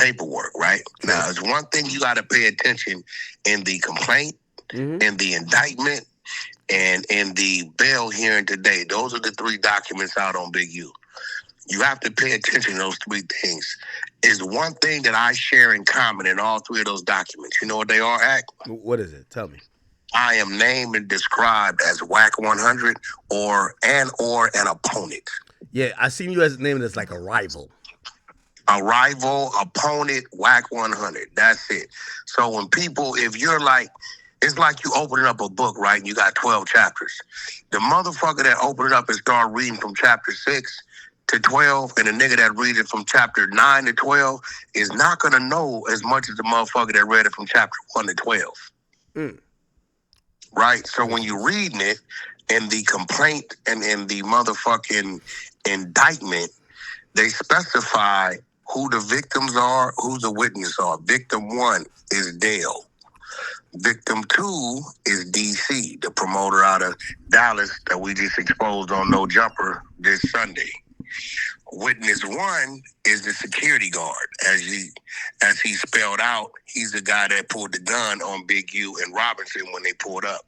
paperwork, right? Now, there's one thing you got to pay attention in the complaint, in the indictment, and in the bail hearing today. Those are the three documents out on Big U. You have to pay attention to those three things. Is one thing that I share in common in all three of those documents. You know what they are, Act? What is it? Tell me. I am named and described as Wack100 or an opponent. Yeah, I seen you as naming this like a rival. A rival, opponent, Wack100. That's it. So when people, if you're like, it's like you opening up a book, right? And you got 12 chapters. The motherfucker that opened it up and started reading from chapter 6 to 12, and the nigga that reads it from chapter 9 to 12 is not going to know as much as the motherfucker that read it from chapter 1 to 12. Right? So when you're reading it, in the complaint and in the motherfucking indictment, they specify who the victims are, who the witnesses are. Victim 1 is Dale. Victim 2 is DC, the promoter out of Dallas that we just exposed on No Jumper this Sunday. Witness 1 is the security guard. As he spelled out, he's the guy that pulled the gun on Big U and Robinson when they pulled up.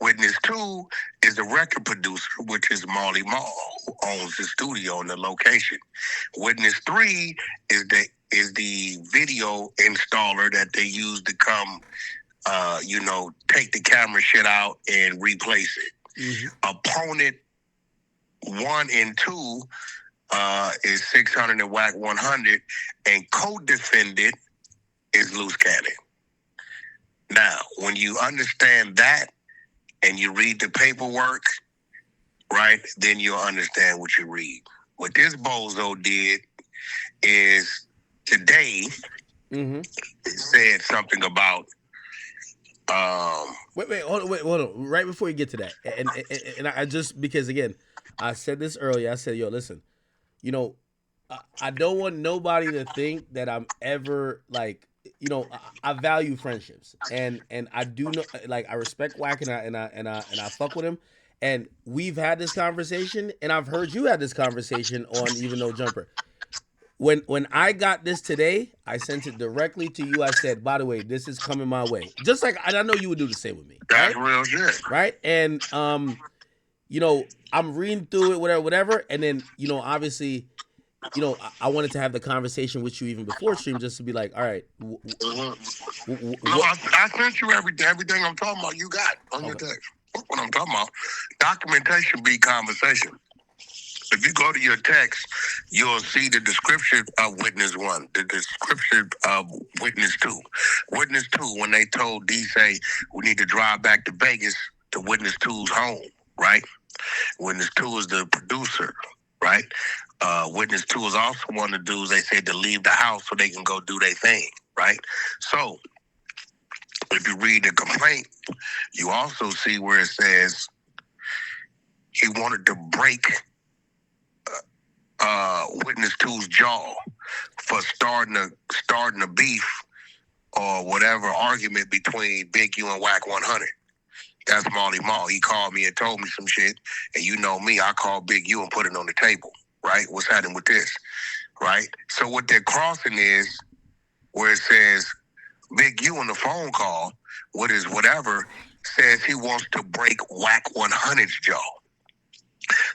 Witness 2 is the record producer, which is Marley Marl, who owns the studio and the location. Witness 3 is the video installer that they use to come, take the camera shit out and replace it. Opponent 1 and 2 is 600 and Wack100, and co-defendant is Loose Cannon. Now, when you understand that and you read the paperwork, right, then you'll understand what you read. What this bozo did is today it said something about Wait, hold on. Right before you get to that, and I just, because again, I said this earlier. I said, yo, listen, I don't want nobody to think that I'm ever like, I value friendships, and I do know, like, I respect Wack, and I fuck with him, and we've had this conversation, and I've heard you had this conversation on Even No Jumper. When I got this today, I sent it directly to you. I said, by the way, this is coming my way. Just like, I know you would do the same with me. That's real shit. Right? And, I'm reading through it, whatever. And then, obviously, I wanted to have the conversation with you even before stream, just to be like, all right. No, I sent you everything I'm talking about. You got on your text. That's what I'm talking about. Documentation be conversation. If you go to your text, you'll see the description of Witness 1, the description of Witness 2. Witness 2, when they told D, say, we need to drive back to Vegas to Witness 2's home, right? Witness 2 is the producer, right? Witness 2 is also one of the dudes they said to leave the house so they can go do their thing, right? So, if you read the complaint, you also see where it says he wanted to break Witness 2's jaw for starting a beef or whatever argument between Big U and Wack100. That's Marley Marl. He called me and told me some shit, and you know me, I called Big U and put it on the table, right? What's happening with this, right? So what they're crossing is where it says Big U on the phone call, what is whatever, says he wants to break Wack100's jaw.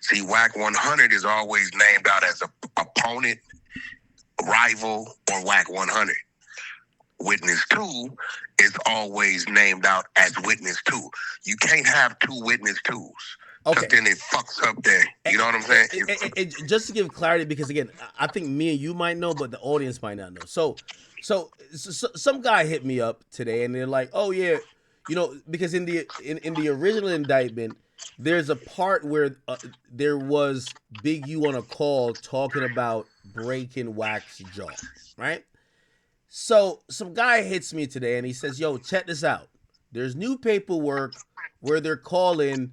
See, Wack100 is always named out as an opponent, rival, or Wack100. Witness 2 is always named out as Witness 2. You can't have two Witness 2s. Because then it fucks up there. You know what I'm saying? Just to give clarity, because again, I think me and you might know, but the audience might not know. So some guy hit me up today, and they're like, "Oh yeah, because in the original indictment, there's a part where there was Big U on a call talking about breaking Wack's jaw, right?" So some guy hits me today, and he says, "Yo, check this out. There's new paperwork where they're calling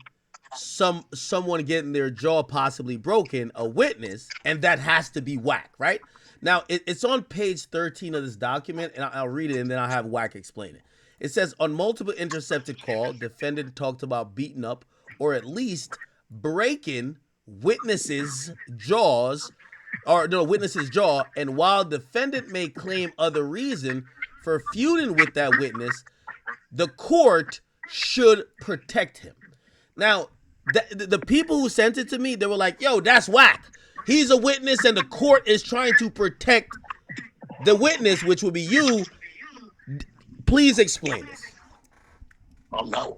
someone getting their jaw possibly broken a witness, and that has to be Wack, right?" Now, it's on page 13 of this document, and I'll read it, and then I'll have Wack explain it. It says, on multiple intercepted call, defendant talked about beating up or at least breaking witnesses' jaws or no, witness's jaw, and while defendant may claim other reason for feuding with that witness, the court should protect him. Now, the people who sent it to me, they were like, yo, that's whack. He's a witness and the court is trying to protect the witness, which would be you. Please explain this. Oh, no.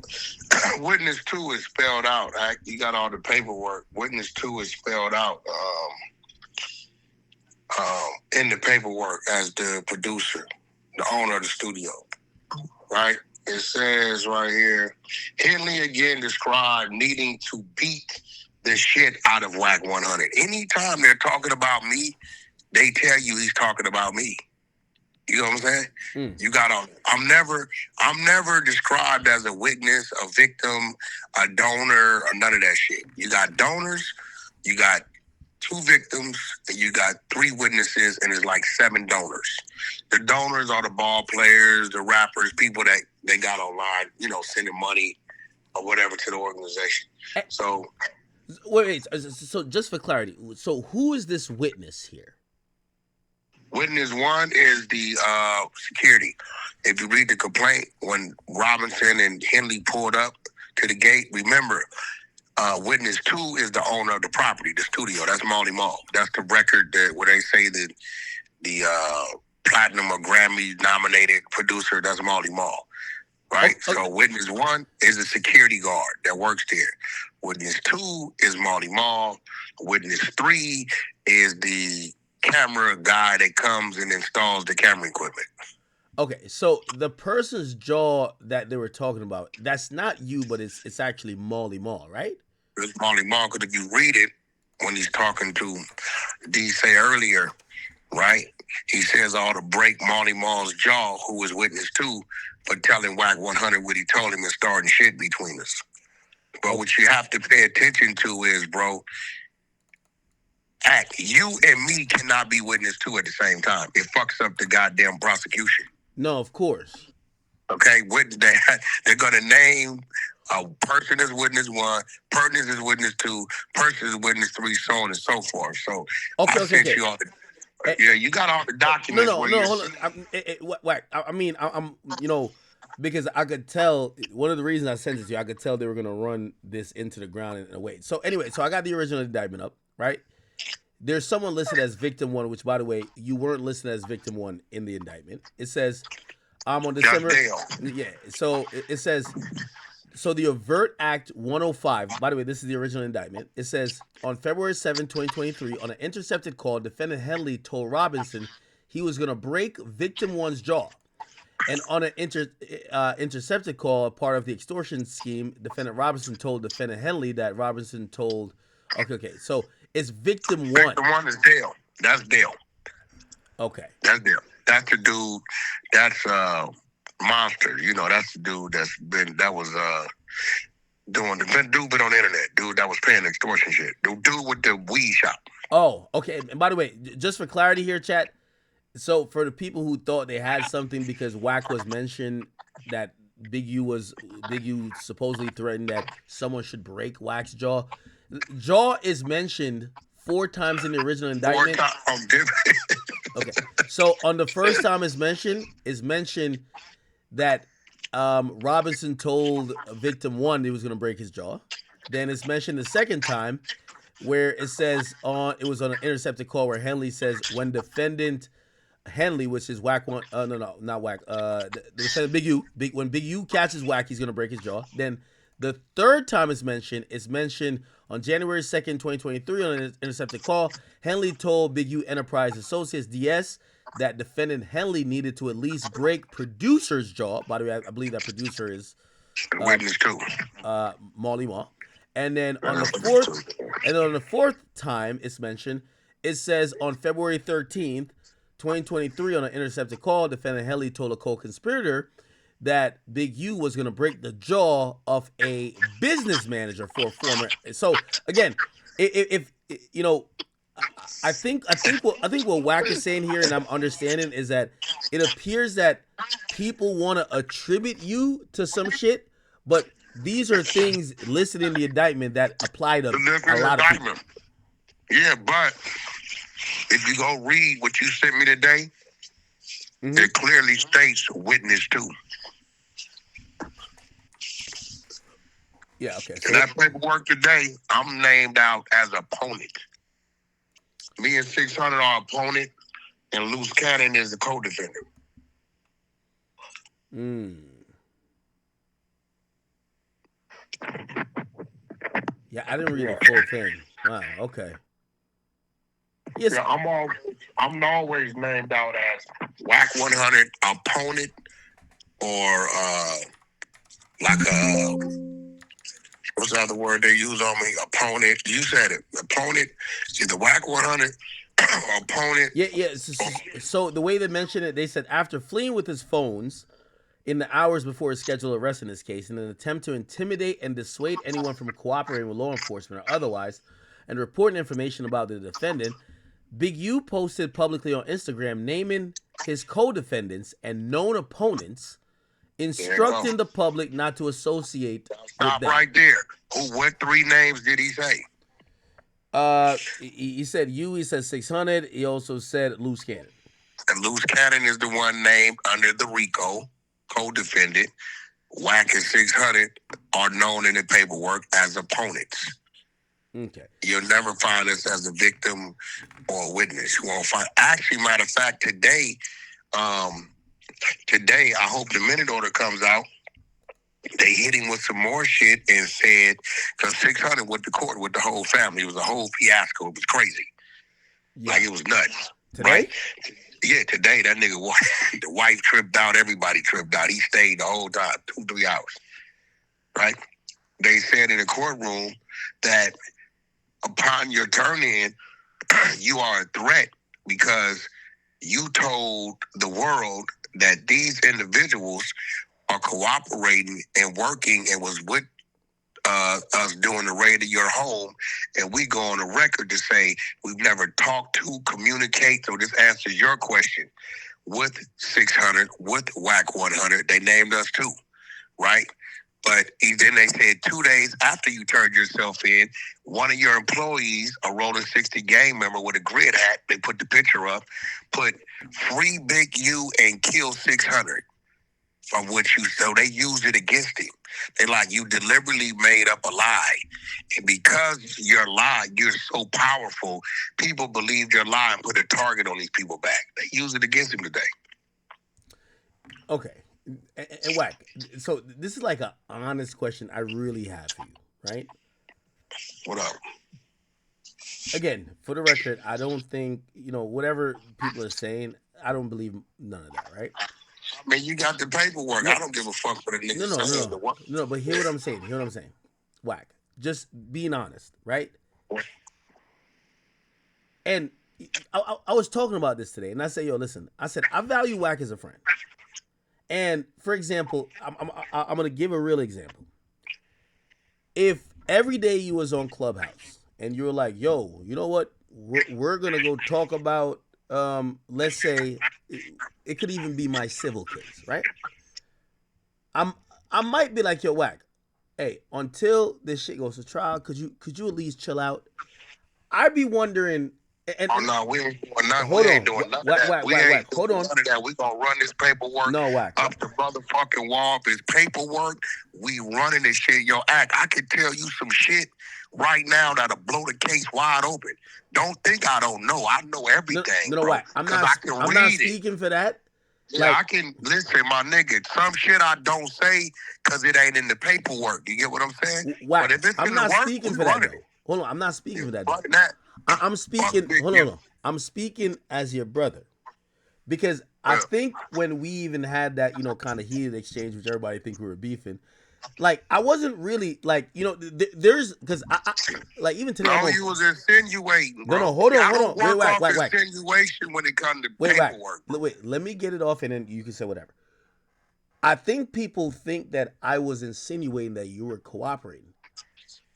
Witness 2 is spelled out. You got all the paperwork. Witness 2 is spelled out in the paperwork as the producer, the owner of the studio, right? It says right here, Henley again described needing to beat the shit out of Wack100. Anytime they're talking about me, they tell you he's talking about me. You know what I'm saying? You got on. I'm never described as a witness, a victim, a donor, or none of that shit. You got donors, you got 2 victims, and you got 3 witnesses, and it's like 7 donors. The donors are the ball players, the rappers, people that they got online, you know, sending money or whatever to the organization. So, wait. So just for clarity, so who is this witness here? Witness 1 is the security. If you read the complaint, when Robinson and Henley pulled up to the gate, remember, witness 2 is the owner of the property, the studio. That's Marley Marl. That's the record where they say that the platinum or Grammy nominated producer. That's Marley Marl, right? Okay. So witness 1 is a security guard that works there. Witness 2 is Marley Marl. Witness 3 is the camera guy that comes and installs the camera equipment. Okay, so the person's jaw that they were talking about, that's not you, but it's actually Marley Marl, right? It's Marley Marl, because if you read it, when he's talking to D say earlier, right, he says all to break Marley Marl's jaw, who was witness 2, for telling Wack100 what he told him and starting shit between us. But what you have to pay attention to is, bro, you and me cannot be witness 2 at the same time. It fucks up the goddamn prosecution. No, of course. Okay, they're going to name a person as witness 1, person as witness 2, person as witness 3, so on and so forth. So okay. You all yeah, you got all the documents. No, hold on. I'm you know, because I could tell, one of the reasons I sent it to you, I could tell they were going to run this into the ground in a way. So anyway, so I got the original indictment up, right? There's someone listed as victim 1, which, by the way, you weren't listed as victim 1 in the indictment. It says, on December. Yeah. So it says, so the Overt Act 105. By the way, this is the original indictment. It says, on February 7, 2023, on an intercepted call, defendant Henley told Robinson he was going to break victim 1's jaw. And on an intercepted call, part of the extortion scheme, defendant Robinson told defendant Henley that Robinson told. Okay. So it's victim 1. Victim 1 is Dale. That's Dale. Okay. That's Dale. That's the dude. That's Monster. You know, that's the dude been on the internet. Dude that was paying extortion shit. The dude with the weed shop. Oh, okay. And by the way, just for clarity here, chat. So for the people who thought they had something because Wack was mentioned that Big U supposedly threatened that someone should break Wack's jaw. Jaw is mentioned 4 times in the original indictment. 4 times. Okay. So on the first time it's mentioned that Robinson told victim 1 he was going to break his jaw. Then it's mentioned the second time where it says it was on an intercepted call where Henley says when defendant Henley, which is Wack one, not Wack, the defendant when Big U catches Wack, he's going to break his jaw. Then the third time it's mentioned on January 2nd, 2023 on an intercepted call. Henley told Big U Enterprise Associates DS that defendant Henley needed to at least break producer's jaw. By the way, I believe that producer is witness 2. Marley Marl. And then on the fourth time it's mentioned, it says on February 13th, 2023 on an intercepted call, defendant Henley told a co-conspirator that Big U was going to break the jaw of a business manager for a former. So again, if you know, I think what Wack is saying here, and I'm understanding, is that it appears that people want to attribute you to some shit, but these are things listed in the indictment that apply to a lot of people. Yeah, but If you go read what you sent me today, it clearly states witness two. Yeah, okay. So in that paperwork today, I'm named out as opponent. Me and 600 are opponent, and Loose Cannon is the co-defendant. Yeah, I didn't read the full thing. Wow, okay. Yes. Yeah, I'm always named out as Wack100 opponent, or like a what's the other word they use on me? Opponent. You said it. Opponent. See the Wack100 opponent. Yeah. So the way they mentioned it, they said after fleeing with his phones in the hours before his scheduled arrest in this case, in an attempt to intimidate and dissuade anyone from cooperating with law enforcement or otherwise, and reporting information about the defendant, Big U posted publicly on Instagram naming his co-defendants and known opponents, instructing the public not to associate with them. Right there. What three names did he say? He said you. He said 600. He also said Loose Cannon. And Loose Cannon is the one named under the RICO co-defendant. Wack and 600 are known in the paperwork as opponents. Okay. You'll never find us as a victim or a witness. You won't find. Actually, matter of fact, today, I hope the minute order comes out. They hit him with some more shit and said, because 600 went to court with the whole family. It was a whole fiasco. It was crazy. Yeah. Like, it was nuts. Today? Right? Yeah, today, that nigga, the wife tripped out. Everybody tripped out. He stayed the whole time, 2-3 hours. Right? They said in the courtroom that upon your turn in, you are a threat because you told the world that these individuals are cooperating and working and was with us doing the raid of your home, and we go on the record to say we've never talked to, communicate. So this answers your question. With 600, with Wack100, they named us too, right? But then they said 2 days after you turned yourself in, one of your employees, a Rolling 60 gang member with a grid hat, they put the picture up, put free Big U and kill 600. From which so they used it against him. They like, you deliberately made up a lie. And because your lie, you're so powerful, people believed your lie and put a target on these people back. They used it against him today. Okay. And Wack, so this is like an honest question I really have for you, right? What up? Again, for the record, I don't think, whatever people are saying, I don't believe none of that, right? I mean, you got the paperwork. No. I don't give a fuck for the niggas. No, but hear what I'm saying. Wack, just being honest, right? And I was talking about this today, and I said, yo, listen, I said, I value Wack as a friend. And for example, I'm going to give a real example. If every day you was on Clubhouse and you were like, yo, you know what? We're going to go talk about, let's say, it could even be my civil case, right? I might be like, yo, Wack, hey, until this shit goes to trial, could you at least chill out? I'd be wondering. We ain't doing nothing. We ain't doing none of that. Wack, hold on. None of that. We gonna run this paperwork up the motherfucking wall. If it's paperwork, we running this shit. Yo, Act, I can tell you some shit right now that'll blow the case wide open. Don't think I don't know. I know everything. No, Wack, I'm not speaking for that. Yeah, I can listen, my nigga. Some shit I don't say because it ain't in the paperwork. You get what I'm saying? Wack, but if it's I'm not speaking for that. Hold on, I'm not speaking for that. I'm speaking. Hold on. I'm speaking as your brother, because I think when we even had that, kind of heated exchange, which everybody think we were beefing, like I wasn't really like, there's because I like even today. No, you was insinuating. Bro. No, hold on. Wait, insinuation when it comes to paperwork. Wait, let me get it off, and then you can say whatever. I think people think that I was insinuating that you were cooperating.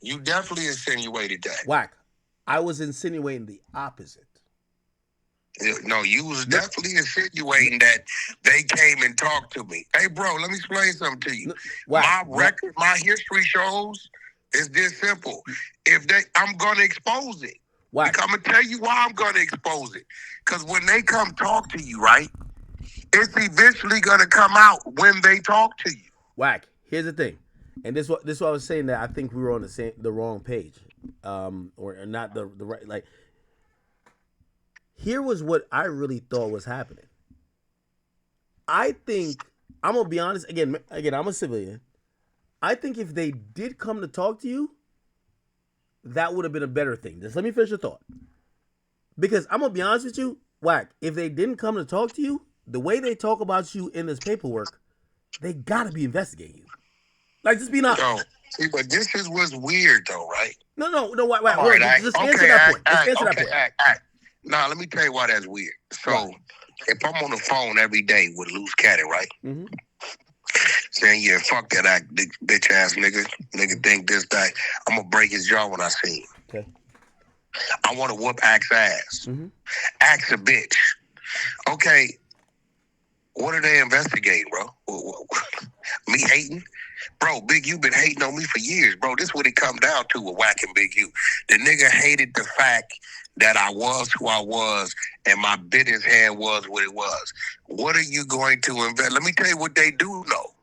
You definitely insinuated that. Wack, I was insinuating the opposite. No, you was definitely insinuating that they came and talked to me. Hey, bro, let me explain something to you. My record, my history shows it's this simple. I'm gonna expose it. Wack. I'm gonna tell you why I'm gonna expose it. Because when they come talk to you, right, it's eventually gonna come out when they talk to you. Wack. Here's the thing, and this what I was saying, that I think we were on the wrong page, or not the right. Like, here was what I really thought was happening. I think, I'm gonna be honest. Again, I'm a civilian. I think if they did come to talk to you, that would have been a better thing. Just let me finish the thought. Because I'm gonna be honest with you, Wack. If they didn't come to talk to you, the way they talk about you in this paperwork, they gotta be investigating you. Like, just be honest. So, see, but this is what's weird, though, right? No. Wack. All right, Just answer that point. Just answer that point. Act. Now, let me tell you why that's weird. So, Right. if I'm on the phone every day with Loose Catty, right? Mm-hmm. Saying, yeah, fuck that act, bitch ass nigga. Nigga think this, that. I'm gonna break his jaw when I see him. Okay. I want to whoop Axe ass. Mm-hmm. Axe a bitch. Okay, what are they investigating, bro? Me hating? Bro, Big U been hating on me for years, bro. This is what it come down to with whacking Big U. The nigga hated the fact that I was who I was and my business hand was what it was. What are you going to invest? Let me tell you what they do know.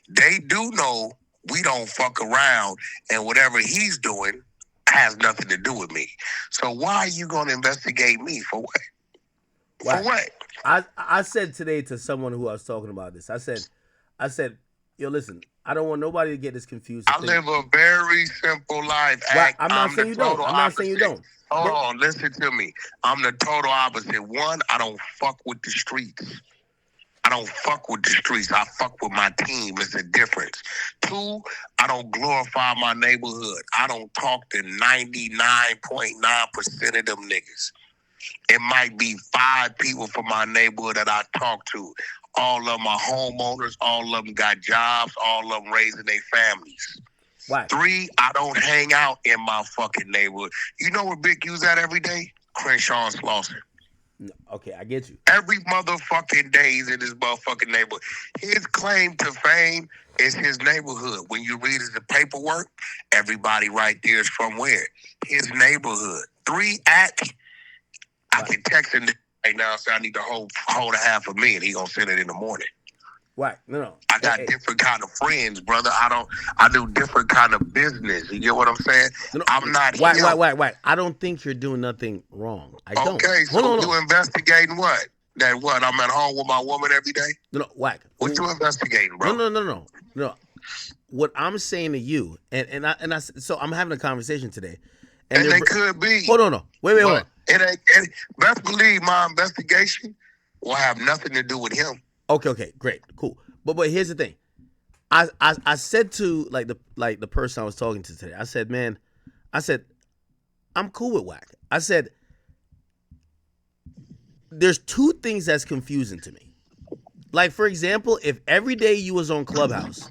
They do know we don't fuck around, and whatever he's doing has nothing to do with me. So why are you going to investigate me? For what? Why? For what? I said today to someone who I was talking about this. I said, yo, listen, I don't want nobody to get this confused. I live a very simple life. I'm not saying you don't. I'm not saying you don't. Hold on, listen to me. I'm the total opposite. One, I don't fuck with the streets. I don't fuck with the streets. I fuck with my team. It's a difference. Two, I don't glorify my neighborhood. I don't talk to 99.9% of them niggas. It might be 5 people from my neighborhood that I talk to. All of them are homeowners. All of them got jobs. All of them raising their families. Why? 3, I don't hang out in my fucking neighborhood. You know where Big U's at every day? Crenshaw and Slauson. No, okay, I get you. Every motherfucking day he's in this motherfucking neighborhood. His claim to fame is his neighborhood. When you read his paperwork, everybody right there is from where? His neighborhood. 3, I can text him right now and say I need to hold a half of me, and he gonna send it in the morning. Right? No. I got different kind of friends, brother. I do different kind of business. You get what I'm saying? No. I'm not Why? I don't think you're doing nothing wrong. I don't. Okay, so you investigating what? That what? I'm at home with my woman every day? No, Wack. What you investigating, bro? No. What I'm saying to you, and I so I'm having a conversation today. And they could be. Hold on. Wait, hold on. It ain't, best believe my investigation will have nothing to do with him. Okay, great, cool. But here's the thing. I said to the person I was talking to today, I said, man, I'm cool with Wack. I said, there's 2 things that's confusing to me. Like, for example, if every day you was on Clubhouse,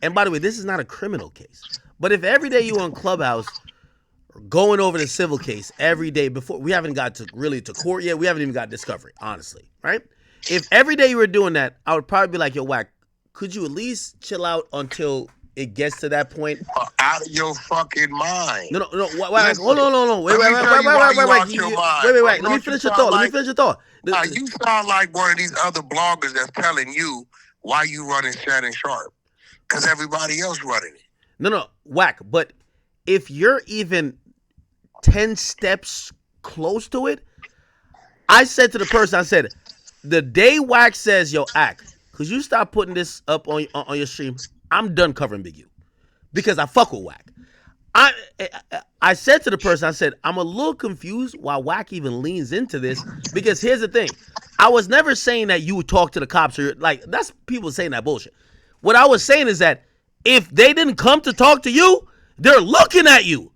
and by the way, this is not a criminal case, but if every day you on Clubhouse going over the civil case every day, before we haven't got to court yet, we haven't even got discovery, honestly, right? If every day you were doing that, I would probably be like, yo, Wack, could you at least chill out until it gets to that point? Out of your fucking mind. No. Wack, hold on. Wait. Let me finish your thought. You sound like one of these other bloggers that's telling you why you running Shannon Sharp. Because everybody else running it. No, Wack, but if you're even 10 steps close to it, I said to the person, I said, the day Wack says, yo, Act, could you stop putting this up on your stream? I'm done covering Big U. Because I fuck with Wack. I said to the person, I said, I'm a little confused why Wack even leans into this. Because here's the thing. I was never saying that you would talk to the cops. Or like, that's people saying that bullshit. What I was saying is that if they didn't come to talk to you, they're looking at you.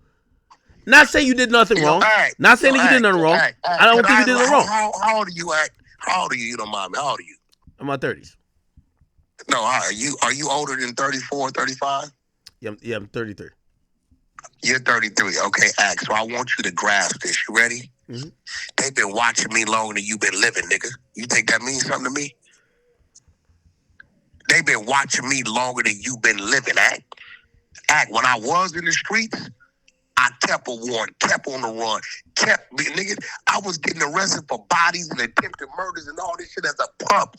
Not saying you did nothing wrong. Not saying that you did nothing wrong. I don't think you did nothing wrong. How old are you, Act? How old are you? You don't mind me. How old are you? I'm in my 30s. No, are you older than 34, 35? Yeah, I'm 33. You're 33. Okay, Act. So I want you to grasp this. You ready? Mm-hmm. They've been watching me longer than you've been living, nigga. You think that means something to me? They've been watching me longer than you've been living, Act. When I was in the streets, I kept a warrant, kept on the run, nigga. I was getting arrested for bodies and attempted murders and all this shit as a pup.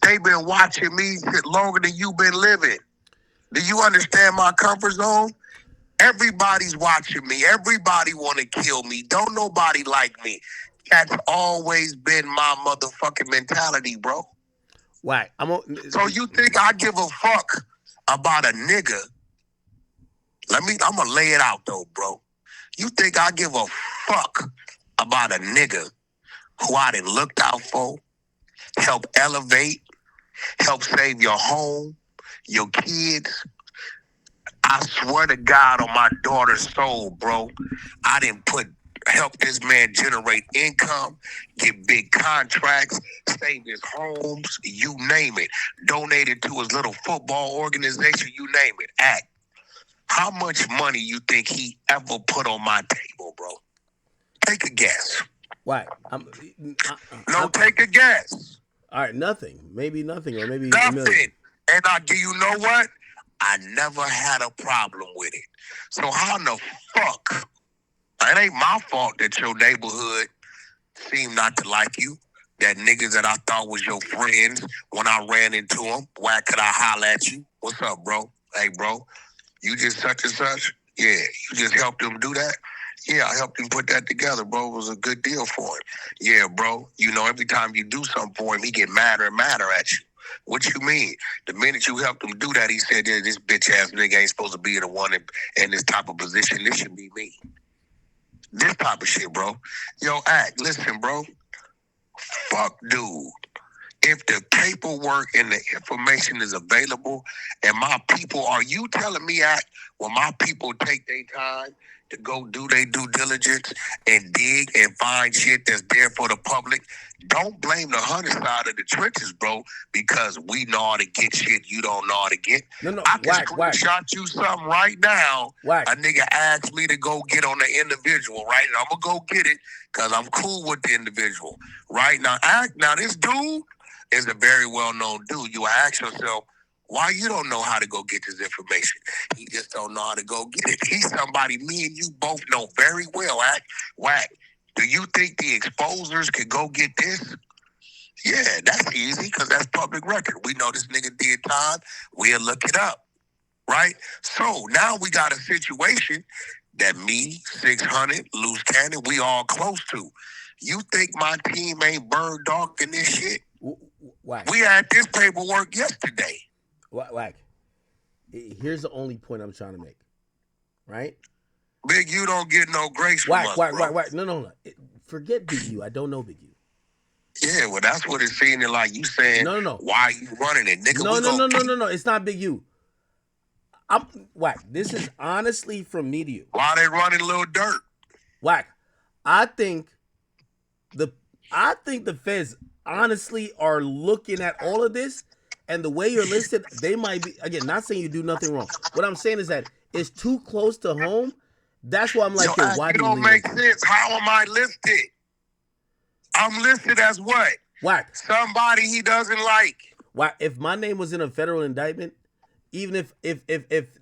They been watching me shit longer than you been living. Do you understand my comfort zone? Everybody's watching me. Everybody want to kill me. Don't nobody like me. That's always been my motherfucking mentality, bro. Wack. So you think I give a fuck about a nigga? I'm gonna lay it out though, bro. You think I give a fuck about a nigga who I done looked out for, help elevate, help save your home, your kids? I swear to God on my daughter's soul, bro. I didn't help this man generate income, get big contracts, save his homes, you name it. Donated to his little football organization, you name it. Act. How much money you think he ever put on my table, bro? Take a guess. Wack. Take a guess. All right, nothing. Maybe nothing, or maybe nothing. And you know what? I never had a problem with it. So how in the fuck? It ain't my fault that your neighborhood seemed not to like you. That niggas that I thought was your friends, when I ran into them, why could I holler at you? What's up, bro? Hey, bro, you just such and such? Yeah, you just helped him do that? Yeah, I helped him put that together, bro. It was a good deal for him. Yeah, bro, you know, every time you do something for him, he get madder and madder at you. What you mean? The minute you helped him do that, he said, yeah, this bitch ass nigga ain't supposed to be the one in this type of position. This should be me. This type of shit, bro. Yo, Act, listen, bro. Fuck, dude. If the paperwork and the information is available and my people, are you telling me, Act, when my people take their time to go do their due diligence and dig and find shit that's there for the public, don't blame the hunter side of the trenches, bro, because we know how to get shit you don't know how to get. No, I can screenshot you something right now. Wack. A nigga asked me to go get on the individual, right? And I'm going to go get it because I'm cool with the individual. Right? Now this dude is a very well-known dude. You ask yourself, why you don't know how to go get this information? He just don't know how to go get it. He's somebody me and you both know very well. Wack, do you think the exposers could go get this? Yeah, that's easy because that's public record. We know this nigga did time. We'll look it up, right? So now we got a situation that me, 600, Loose Cannon, we all close to. You think my team ain't bird dog in this shit? Wack. We had this paperwork yesterday. Wack. Here's the only point I'm trying to make, right? Big U don't get no grace from us, bro. Wack. No. Forget Big U. I don't know Big U. Yeah, well, that's what it's seeming like. You saying, no. Why are you running it, nigga? No. It's not Big U. Wack. This is honestly from me to you. Why they running Lil Dirt? Wack. I think the feds honestly are looking at all of this, and the way you're listed, they might be, again, not saying you do nothing wrong. What I'm saying is that it's too close to home. That's why I'm like, why do you don't make sense? How am I listed? I'm listed as what? Wack. Somebody he doesn't like. Wack. If my name was in a federal indictment, even if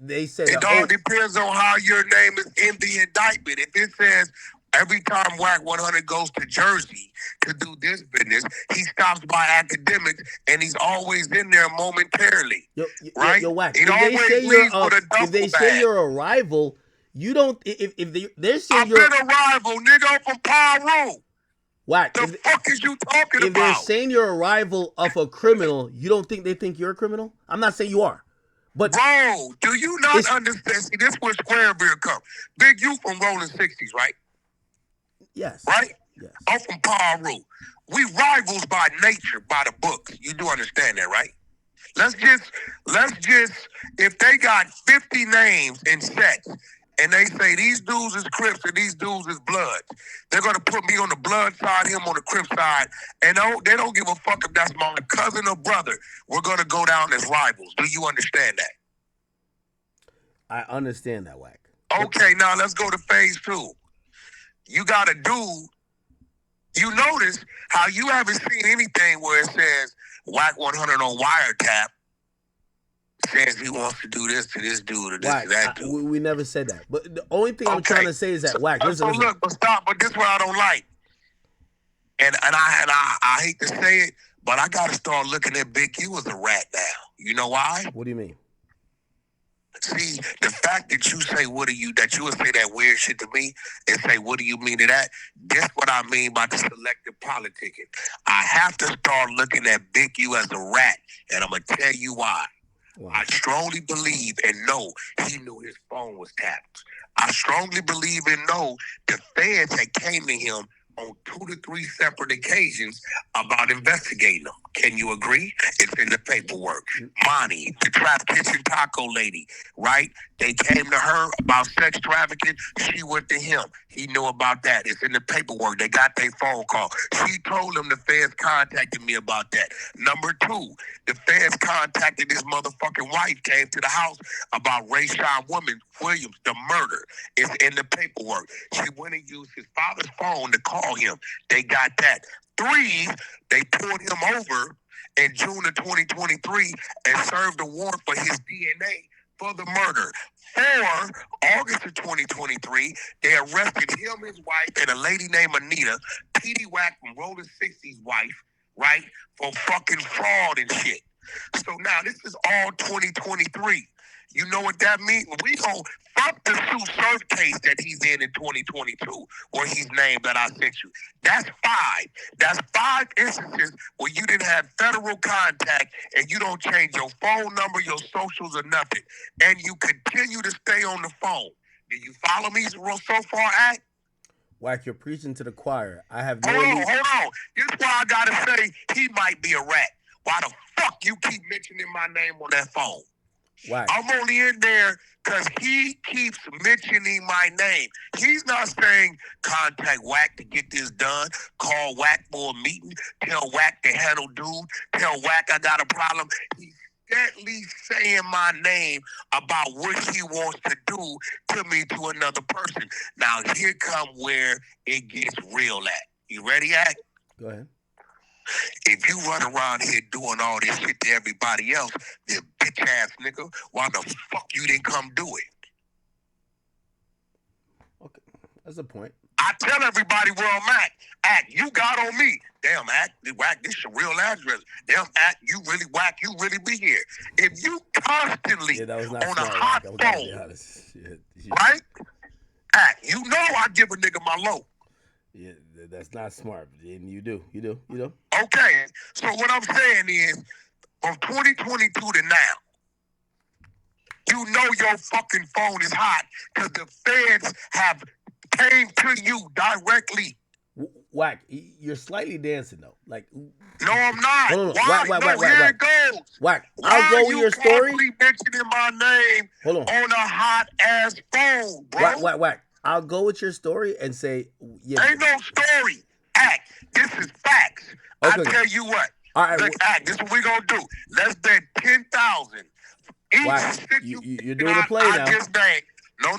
they said it all depends on how your name is in the indictment. If it says every time Wack100 goes to Jersey to do this business, he stops by Akademiks and he's always in there momentarily. Right? Yo, Wack. If they say you're a rival, you don't. If they're saying I've been a rival, nigga. I'm from Paru. Wack. The fuck is you talking about? If they're saying you're a rival of a criminal, you don't think they think you're a criminal? I'm not saying you are. But bro, do you not understand? See, this where Squareville come. Big U from Rolling 60s, right? Yes. Right? Yes. I'm from Paru. We rivals by nature, by the books. You do understand that, right? Let's just, if they got 50 names in sets, and they say these dudes is Crips and these dudes is Bloods, they're going to put me on the Blood side, him on the Crip side, and they don't give a fuck if that's my cousin or brother. We're going to go down as rivals. Do you understand that? I understand that, Wack. Okay, now let's go to phase 2. You got a dude, you notice how you haven't seen anything where it says Wack100 on wiretap says he wants to do this to this dude or this Wack, to that dude. we never said that. But the only thing I'm trying to say is that, Wack, listen. Look, but stop. But this is what I don't like. And I hate to say it, but I got to start looking at Big U as a rat now. You know why? What do you mean? See, the fact that you say, that you would say that weird shit to me and say, what do you mean to that? This what I mean by the selective politicking. I have to start looking at Big U as a rat, and I'm going to tell you why. Wow. I strongly believe and know he knew his phone was tapped. I strongly believe and know the feds had came to him on 2 to 3 separate occasions about investigating them. Can you agree? It's in the paperwork. Monty, the trap kitchen taco lady, right? They came to her about sex trafficking. She went to him. He knew about that. It's in the paperwork. They got their phone call. She told him the feds contacted me about that. Number 2, the feds contacted his motherfucking wife, came to the house about Rayshawn Williams, the murder. It's in the paperwork. She went and used his father's phone to call him. They got that. 3, they pulled him over in June of 2023 and served a warrant for his DNA for the murder. 4, August of 2023, they arrested him, his wife, and a lady named Anita, Petey Wack from Rolling 60's wife, right, for fucking fraud and shit. So now this is all 2023. You know what that means? We gon' fuck the Sue Surf case that he's in 2022, where he's named that I sent you. That's 5. That's 5 instances where you didn't have federal contact and you don't change your phone number, your socials, or nothing. And you continue to stay on the phone. Do you follow me so far, Act? Wack, you're preaching to the choir. I have Hold on. This is why I gotta say he might be a rat. Why the fuck you keep mentioning my name on that phone? Why? I'm only in there because he keeps mentioning my name. He's not saying contact Wack to get this done, call Wack for a meeting, tell Wack to handle dude, tell Wack I got a problem. He's steadily saying my name about what he wants to do to me to another person. Now here come where it gets real at. You ready, Act? Go ahead. If you run around here doing all this shit to everybody else, you bitch ass nigga, why the fuck you didn't come do it? Okay, that's a point. I tell everybody where I'm at. Act, you got on me. Damn, Act, Wack, this your real address. Damn, Act, you really Wack, you really be here. If you constantly on a hot phone, right? Act, you know I give a nigga my low. Yeah, that's not smart. And you do. Okay, so what I'm saying is, from 2022 to now, you know your fucking phone is hot because the feds have came to you directly. Wack, you're slightly dancing though. Like, no, I'm not. Hold on. Wack, here it goes. Wack, I'll go with your story. Why are you mentioning my name on a hot ass phone, bro? Wack. I'll go with your story and say, yeah. Ain't no story. Act. This is facts. Okay. I tell you what. All right. Look, Act. This is what we gonna do. Let's bet 10,000. Wow. You're doing the play now. I just named.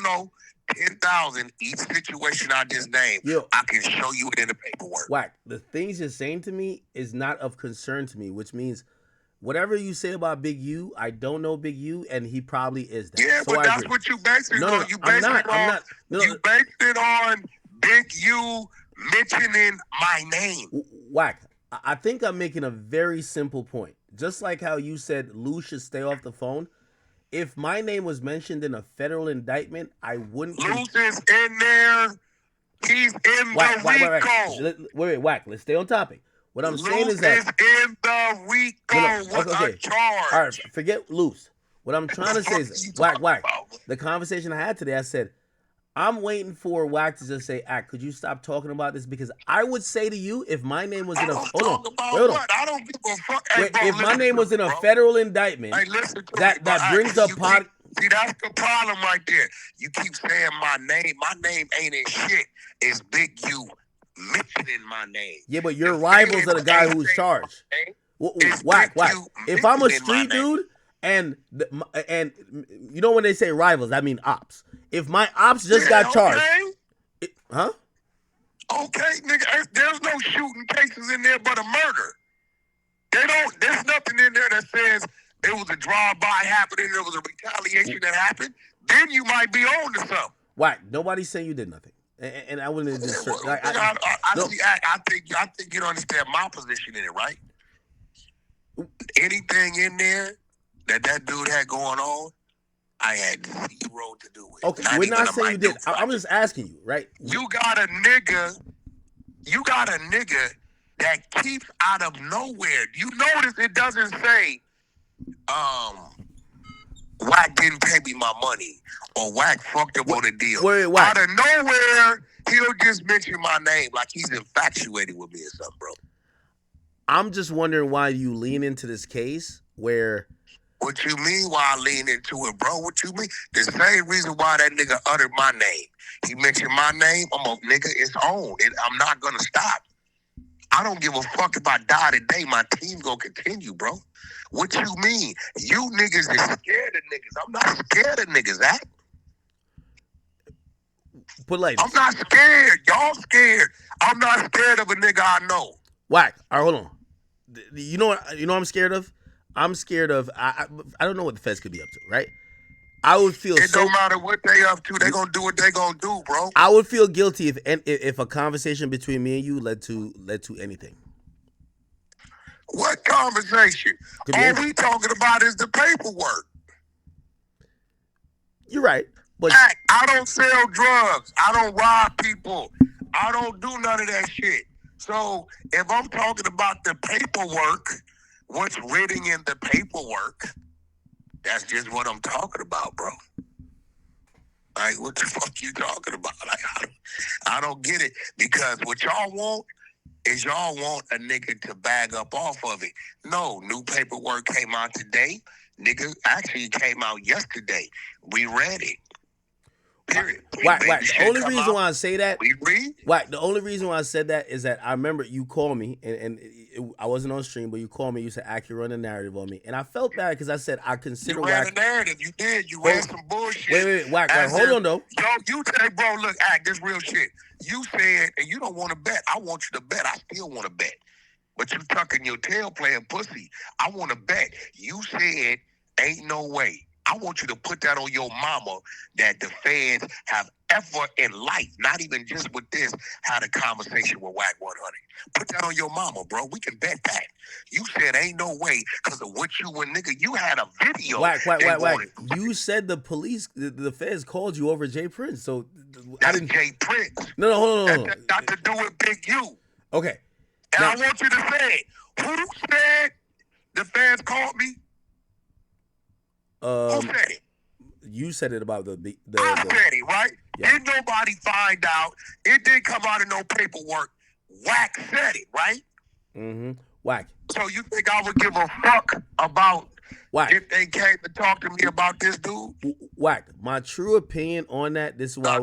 No. 10,000 each situation I just named. Yo, I can show you it in the paperwork. Wack, the things you're saying to me is not of concern to me, which means whatever you say about Big U, I don't know Big U, and he probably is that. Yeah, so but that's what you based it on. You based it on Big U mentioning my name. Wack, I think I'm making a very simple point. Just like how you said Lou should stay off the phone. If my name was mentioned in a federal indictment, I wouldn't. Lou is in there. He's in the RICO. Wait, Wack, let's stay on topic. What I'm saying is that in the RICO with a charge. All right, forget loose. What I'm trying to say is, Wack. The conversation I had today, I said, I'm waiting for Wack to just say, Act, could you stop talking about this? Because I would say to you, if my name was in a hold on. I don't give a fuck. Hey, bro, if my name was in a federal indictment, that brings up pot. See, that's the problem right there. You keep saying my name. My name ain't in shit. It's Big U mentioning my name. Yeah, but your rivals are the guy who's charged. Wack. If I'm a street dude, and you know when they say rivals, I mean ops. If my ops just got charged, huh? Okay, nigga, there's no shooting cases in there but a murder. There's nothing in there that says it was a drive-by happening, there was a retaliation that happened, then you might be on to something. Why? Nobody's saying you did nothing, and I wouldn't just. Well, Like, I think you don't understand my position in it, right? Anything in there that dude had going on, I had zero to do with. Okay, we're not saying you did. I'm just asking you, right? You got a nigga that keeps out of nowhere. You notice it doesn't say, Wack didn't pay me my money, or Wack fucked up on a deal. Wait, out of nowhere, he'll just mention my name like he's infatuated with me or something, bro. I'm just wondering why you lean into this case where. What you mean why I lean into it, bro? What you mean? The same reason why that nigga uttered my name. He mentioned my name. I'm a nigga, it's on. I'm not gonna stop. I don't give a fuck if I die today. My team gonna continue, bro. What you mean? You niggas is scared of niggas. I'm not scared of niggas, Zach. But like, I'm not scared. Y'all scared. I'm not scared of a nigga I know. Wack. All right, hold on. You know what I'm scared of? I'm scared of. I don't know what the feds could be up to, right? I would feel. It don't matter what they up to. They gonna do what they gonna do, bro. I would feel guilty if a conversation between me and you led to anything. What conversation? All we talking about is the paperwork. You're right, but I don't sell drugs. I don't rob people. I don't do none of that shit. So if I'm talking about the paperwork, what's written in the paperwork, that's just what I'm talking about, bro. Like, what the fuck you talking about? Like, I don't get it. Because what y'all want is y'all want a nigga to bag up off of it. No, new paperwork came out today. Nigga, actually came out yesterday. We read it. Period. Wack. The only reason why I say that, we read. Wack. The only reason why I said that is that I remember you called me, and I wasn't on stream, but you called me. You said, "Ack, you run a narrative on me," and I felt bad because I said I consider you ran Wack. a narrative. You did. You ran some bullshit. Wait, Wack. Hold on though. Yo, you say, bro, look, Ack, this real shit. You said, and you don't want to bet. I want you to bet. I still want to bet, but you tucking your tail playing pussy. I want to bet. You said, ain't no way. I want you to put that on your mama that the fans have ever in life, not even just with this, had a conversation with Wack100. Put that on your mama, bro. We can bet that. You said ain't no way because of what you and nigga, you had a video. Wack. You said the police, the feds called you over Jay Prince. So that's Jay Prince. No, hold on. That got to do with Big U. Okay. And now, I want you to say it. Who said the fans called me? Who said it? You said it about the I said it, right? Yeah. Didn't nobody find out. It didn't come out of no paperwork. Wack said it, right? Mm-hmm. Wack. So you think I would give a fuck about Wack if they came to talk to me about this dude? Wack. My true opinion on that, this is why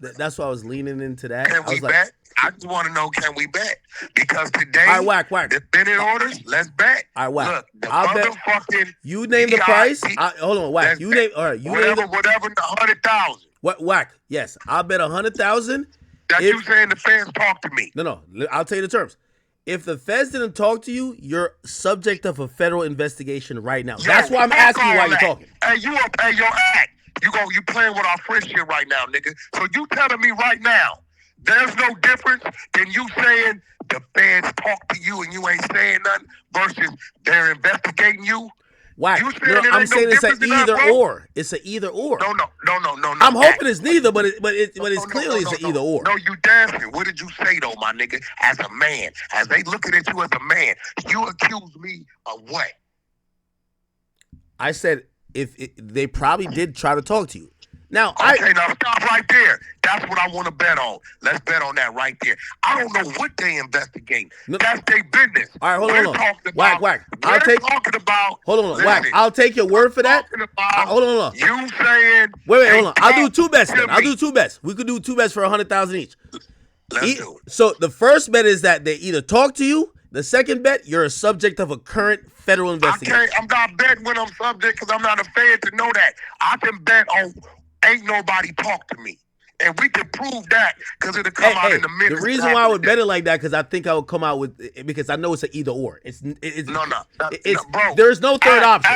that's why I was leaning into that. Can we bet? I just want to know, can we bet? Because today, all right, Wack. The minute orders, let's bet. All right, Wack. Look, the I'll motherfucking bet. You name the price. Hold on, Wack. You name. All right, you whatever, name whatever. 100,000. What, Wack? Yes, I'll bet 100,000. That's you saying the feds talk to me. No. I'll tell you the terms. If the feds didn't talk to you, you're subject of a federal investigation right now. That's why I'm asking you why you're talking. Hey, you up? Hey, your act. You playing with our friendship right now, nigga. So you telling me right now, there's no difference than you saying the feds talk to you and you ain't saying nothing versus they're investigating you? Why? I'm saying it's an either or. It's an either or. No. I'm hoping it's neither, but it's clearly it's an either or. No, you dancing. What did you say though, my nigga? As a man, as they looking at you as a man, you accuse me of what? I said if they probably did try to talk to you. Now, now stop right there. That's what I want to bet on. Let's bet on that right there. I don't know what they investigate. No. That's their business. All right, hold on. Wack. Talking about. Hold on, Wack. I'll take your word for that. Hold on. You saying? Wait, hold on. I'll do two bets then. I'll do two bets. We could do two bets for 100,000 each. Let's do it. So the first bet is that they either talk to you. The second bet, you're a subject of a current federal investigation. I'm not betting when I'm subject because I'm not a fan to know that. I can bet on ain't nobody talk to me. And we can prove that because it'll come out in the middle. The reason why I would bet it like that because I think I would come out with because I know it's an either or. It's no, bro. There's no third option.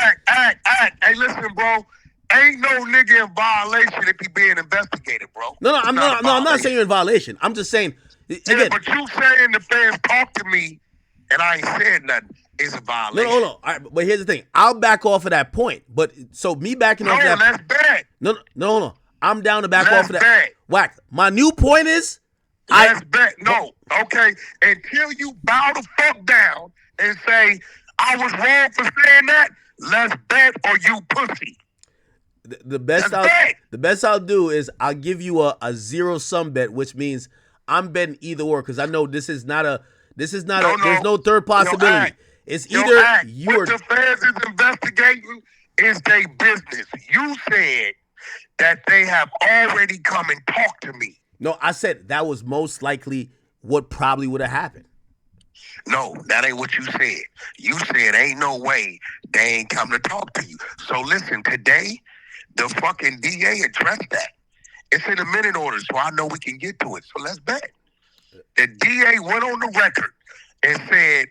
Hey, listen, bro. Ain't no nigga in violation if he being investigated, bro. I'm not saying you're in violation. I'm just saying again. Yeah, but you saying the fans talk to me and I ain't said nothing is a violation. No. All right, but here's the thing. I'll back off of that point. But so me backing off that. That's bad. No. I'm down to back off of that. Bad. Wack. My new point is. That's bad. No. Okay. Until you bow the fuck down and say I was wrong for saying that, let's bet or you pussy. The best I'll do is I'll give you a zero sum bet, which means I'm betting either or because I know this is not there's no third possibility. It's either you or what the feds is investigating is their business. You said that they have already come and talked to me. No, I said that was most likely what probably would have happened. No, that ain't what you said. You said ain't no way they ain't come to talk to you. So listen, today the fucking DA addressed that. It's in the minute order, so I know we can get to it. So let's bet. The DA went on the record and said,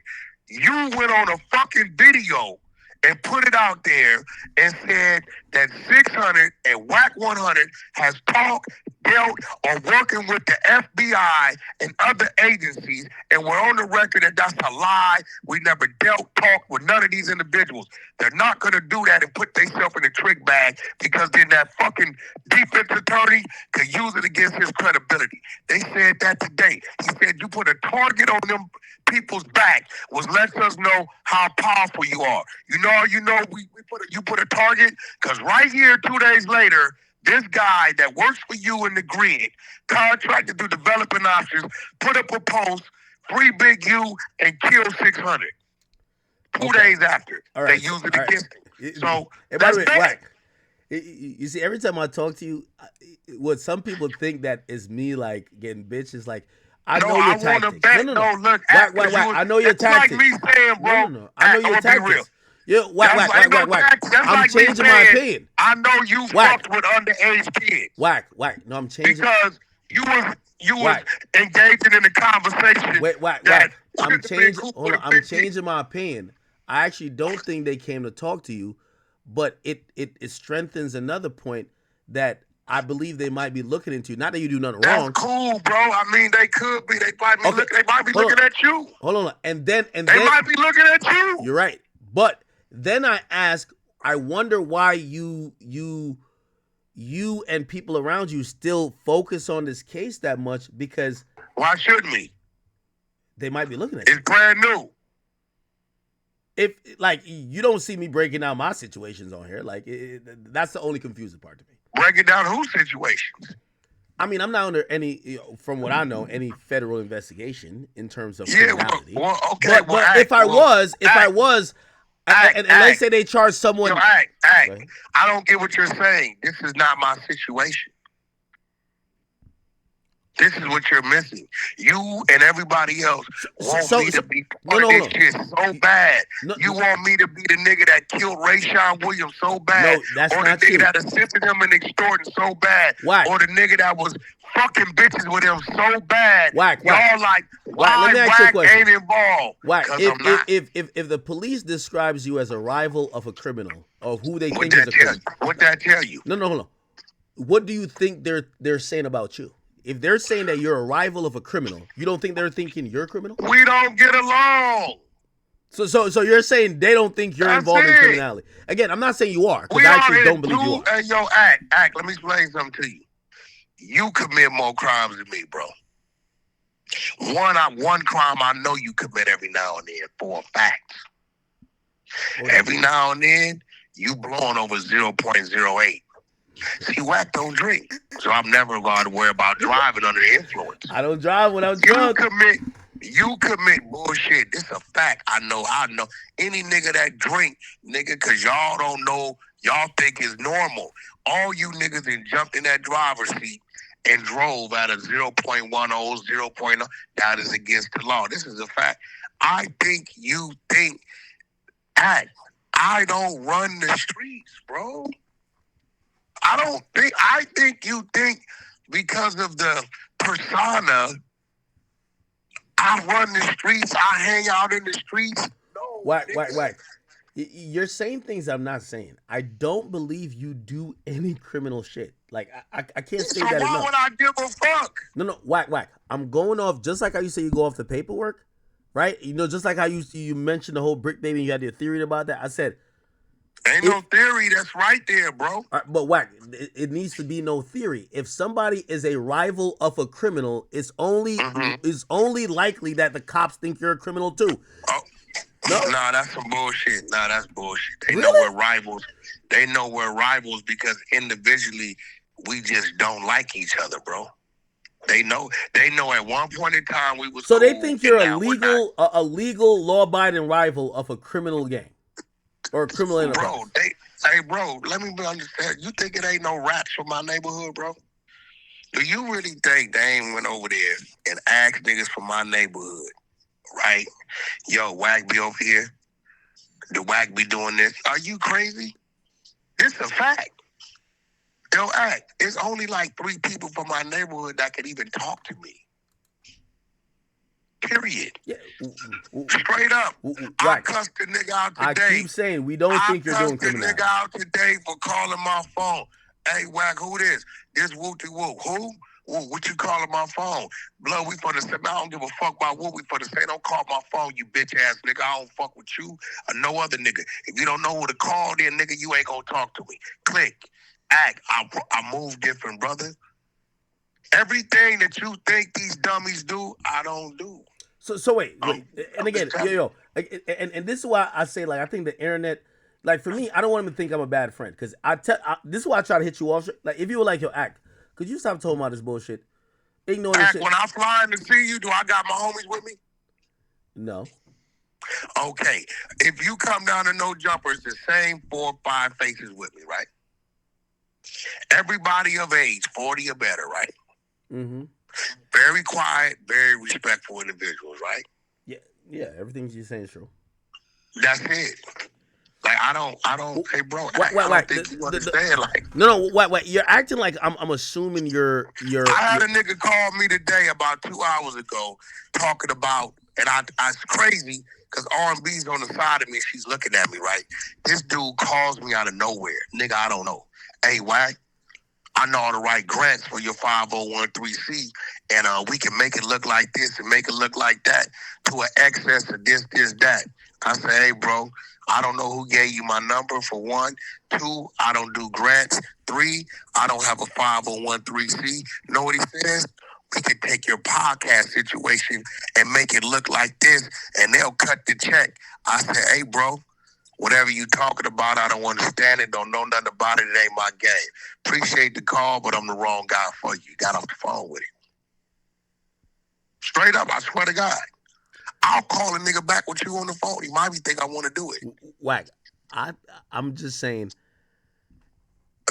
you went on a fucking video and put it out there and said that 600 and Wack100 has talked, dealt, or working with the FBI and other agencies, and we're on the record that that's a lie. We never dealt, talked with none of these individuals. They're not going to do that and put themselves in a trick bag because then that fucking defense attorney could use it against his credibility. They said that today. He said you put a target on them people's back, which lets us know how powerful you are. You put a target because right here 2 days later, this guy that works for you in the grid, contracted to developing options, put up a post, free Big U, and kill 600. 2 days after, they used it against him. So, that's bad. You see, every time I talk to you, what some people think that is me like getting bitches, like I know your tactics. No. Look, I know your tactics. Like me saying, bro. No. I know your tactics. Yeah, Wack. I'm changing my opinion. I know you fucked with underage kids. Wack. No, I'm changing because you was engaging in a conversation. Wack. I'm changing my opinion. I actually don't think they came to talk to you, but it strengthens another point that I believe they might be looking into. Not that you do nothing wrong. That's cool, bro. I mean, they could be. They might be looking at you. Hold on. And then they might be looking at you. You're right. But then I ask, I wonder why you and people around you still focus on this case that much, because why shouldn't we? They might be looking at It's brand new. If like you don't see me breaking down my situations on here, like that's the only confusing part to me. Breaking down whose situations? I mean, I'm not under any, from what I know, any federal investigation in terms of criminality. Well, okay. But if I was, and let's say they charge someone. I don't get what you're saying. This is not my situation. This is what you're missing. You and everybody else want me to be part of this shit so bad. You want me to be the nigga that killed Rayshawn Williams so bad. No, that's or not the nigga true. that assisted him in extorting so bad. Why? Or the nigga that was fucking bitches with him so bad. Why? Y'all like, why let me ask you a question. ain't involved? Why? If the police describes you as a rival of a criminal, or who they think is a criminal. What'd that tell you? No, hold on. What do you think they're saying about you? If they're saying that you're a rival of a criminal, you don't think they're thinking you're a criminal? We don't get along. So you're saying they don't think you're involved in criminality. Again, I'm not saying you are, because I actually don't believe you are. Yo, act. Let me explain something to you. You commit more crimes than me, bro. One crime I know you commit every now and then for a fact. Every now and then, you blowing over 0.08. See, Wack don't drink, so I'm never going to worry about driving under the influence. I don't drive when I'm drunk. You commit bullshit. This a fact. I know. Any nigga that drink, nigga, because y'all don't know, y'all think is normal. All you niggas that jumped in that driver's seat and drove at a 0.10, 0.0, that is against the law. This is a fact. I think you think, I don't run the streets, bro. I think you think because of the persona, I run the streets, I hang out in the streets. No, Wack. You're saying things I'm not saying. I don't believe you do any criminal shit. Like I can't So say that why enough. would I give a fuck? No, whack. I'm going off just like how you say you go off the paperwork, right? You know, just like how you mentioned the whole brick baby. And you had your theory about that. I said, Ain't no theory. That's right there, bro. but whack. It needs to be no theory. If somebody is a rival of a criminal, it's only likely that the cops think you're a criminal too. Oh, No, nah, that's some bullshit. Nah, that's bullshit. They know really? we're rivals. They know we're rivals because individually we just don't like each other, bro. They know. They know. At one point in time we was So cool, they think and you're now we're not. a legal, law-abiding rival of a criminal gang or a criminal enterprise. Bro, bro, let me understand. You think it ain't no rats from my neighborhood, bro? Do you really think they ain't went over there and asked niggas from my neighborhood, right? Yo, Wack be over here. The Wack be doing this. Are you crazy? This a fact. Yo, act. It's only like 3 people from my neighborhood that could even talk to me. Period. Yeah. Straight up. I cussed the nigga out today. I keep saying we don't think you're doing criminal. I cussed the nigga out today for calling my phone. Hey, Wack, who this? This whoopty whoop. Who? What you calling my phone? Blood, we for the same. I don't give a fuck about what we for the same. Don't call my phone, you bitch ass nigga. I don't fuck with you or no other nigga. If you don't know who to call, then nigga, you ain't gonna talk to me. Click. Act. I move different, brother. Everything that you think these dummies do, I don't do. So wait. And again, and this is why I say, like, I think the internet, like, for me, I don't want them to think I'm a bad friend, because this is why I try to hit you off. Like, if you were like, yo, Act, could you stop talking about this bullshit? Ignore this shit. When I fly in to see you, do I got my homies with me? No. Okay. If you come down to No Jumper, it's the same 4 or 5 faces with me, right? Everybody of age, 40 or better, right? Mm-hmm. Very quiet, very respectful individuals, right? Yeah, everything you're saying is true. That's it. Like, I don't, hey, bro, I don't think you understand, like. No, wait, you're acting like I'm assuming you're. I had a nigga call me today about 2 hours ago talking about, and I it's crazy, because R&B's on the side of me, she's looking at me, right? This dude calls me out of nowhere. Nigga, I don't know. Hey, Wack, I know all the right grants for your 5013C, and we can make it look like this and make it look like that to an excess of this, that. I say, hey, bro, I don't know who gave you my number, for 1. 2, I don't do grants. 3, I don't have a 5013C. You know what he says? We can take your podcast situation and make it look like this, and they'll cut the check. I said, hey, bro, whatever you talking about, I don't understand it. Don't know nothing about it. It ain't my game. Appreciate the call, but I'm the wrong guy for you. Got off the phone with him. Straight up, I swear to God. I'll call a nigga back with you on the phone. He might be think I want to do it. Wack, I'm just saying.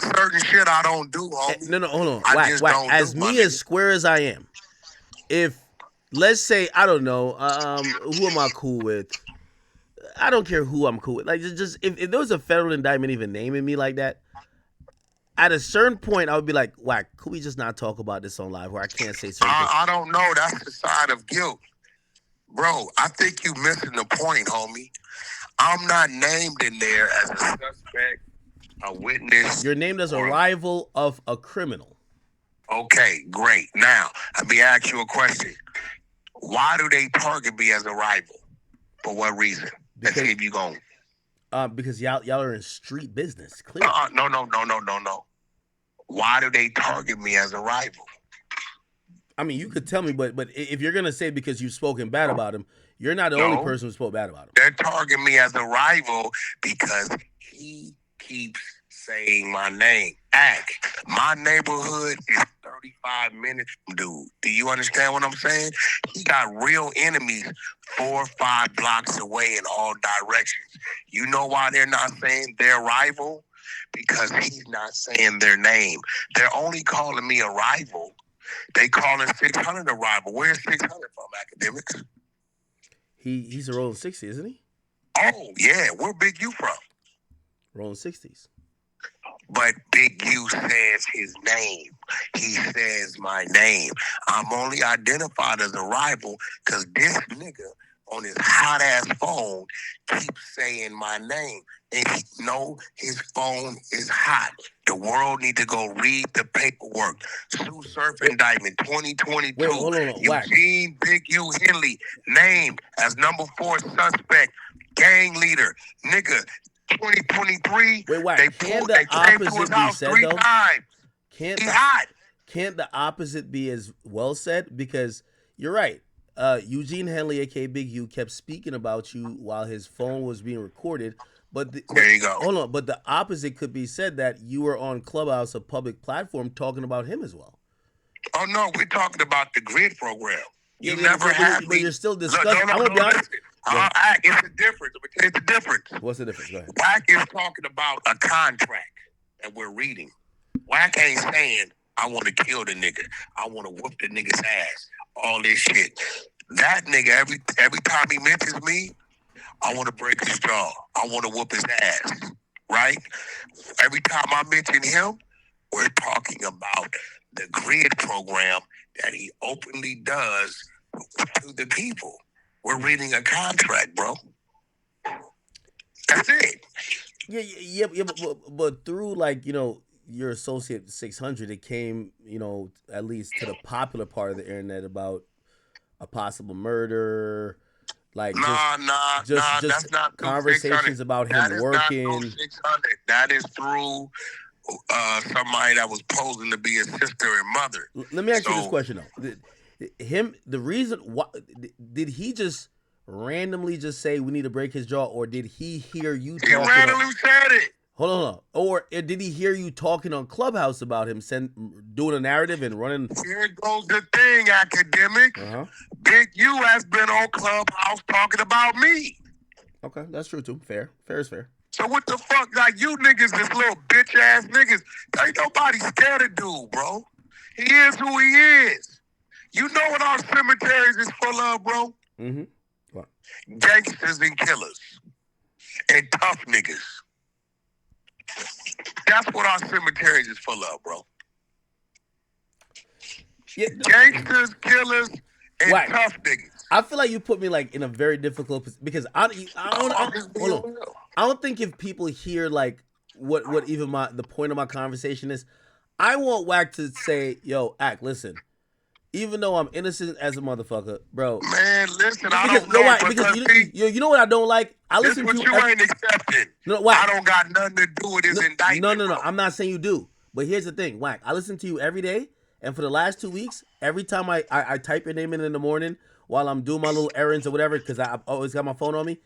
Certain shit I don't do, homie. No, hold on. Wack, as me as square as I am, if, let's say, I don't know, who am I cool with? I don't care who I'm cool with. Like, just if there was a federal indictment even naming me like that, at a certain point, I would be like, Wack, could we just not talk about this on live where I can't say certain things? I don't know. That's the side of guilt. Bro, I think you missing the point, homie. I'm not named in there as a suspect, a witness. You're named as a rival of a criminal. Okay, great. Now, let me ask you a question. Why do they target me as a rival? For what reason? Let's see if you going. Because y'all are in street business, clearly. No. Why do they target me as a rival? I mean, you could tell me, but if you're gonna say because you've spoken bad about him, you're not the only person who spoke bad about him. They're targeting me as a rival because he keeps saying my name. My neighborhood is 35 minutes from dude. Do you understand what I'm saying? He got real enemies 4 or 5 blocks away in all directions. You know why they're not saying their rival? Because he's not saying their name. They're only calling me a rival. They calling 600 a rival. Where's 600 from, Akademiks? He's a rolling 60, isn't he? Oh, yeah. Where Big U from? Rolling 60s. But Big U says his name. He says my name. I'm only identified as a rival because this nigga on his hot ass phone keeps saying my name. And his phone is hot. The world need to go read the paperwork. Sue Surf Indictment 2022. Wait, hold on, Wack. Eugene Big U Henley named as number 4 suspect, gang leader. Nigga, 2023. Wait, Wack. They Can came to the his opposite be house said 3 though? times. Can't He hot. Can't the opposite be as well said? Because you're right. Eugene Henley, aka Big U, kept speaking about you while his phone was being recorded. But There you go. hold on. But the opposite could be said that you were on Clubhouse, a public platform, talking about him as well. Oh no, we're talking about the grid program. You Yeah, never had but me. you're still discussing. No, I'm gonna be honest. It's a difference. Let me tell you the difference. What's the difference? Go ahead. Wack is talking about a contract that we're reading. Wack ain't saying, I want to kill the nigga. I want to whoop the nigga's ass. All this shit. That nigga, every time he mentions me, I want to break his jaw. I want to whoop his ass. Right? Every time I mention him, we're talking about the grid program that he openly does to the people. We're reading a contract, bro. That's it. Yeah. But through your associate 600, it came at least to the popular part of the internet about a possible murder, That's not conversations about him working. Not 600. That is through somebody that was posing to be his sister and mother. Let me ask you this question though: the reason why did he just randomly just say we need to break his jaw, or did he hear you? He randomly said it. Hold on, or did he hear you talking on Clubhouse about him doing a narrative and running? Here goes the thing, Akademiks. Big U has been on Clubhouse talking about me. Okay, that's true too. Fair is fair. So what the fuck? Like, you niggas, this little bitch ass niggas, ain't nobody scared of dude, bro. He is who he is. You know what our cemeteries is full of, bro? Mm-hmm. What? Gangsters and killers and tough niggas. That's what our cemeteries is full of, bro. Yeah. Gangsters, killers, and tough niggas. I feel like you put me in a very difficult position because I don't think if people hear what even the point of my conversation is, I want Wack to say, yo, listen, even though I'm innocent as a motherfucker, bro. Man, listen, I don't know because you know what I don't like? I listen to you ain't accepting. No, Wack. I don't got nothing to do with his indictment. No. I'm not saying you do. But here's the thing, Wack. I listen to you every day, and for the last 2 weeks, every time I type your name in the morning while I'm doing my little errands or whatever, because I've always got my phone on me,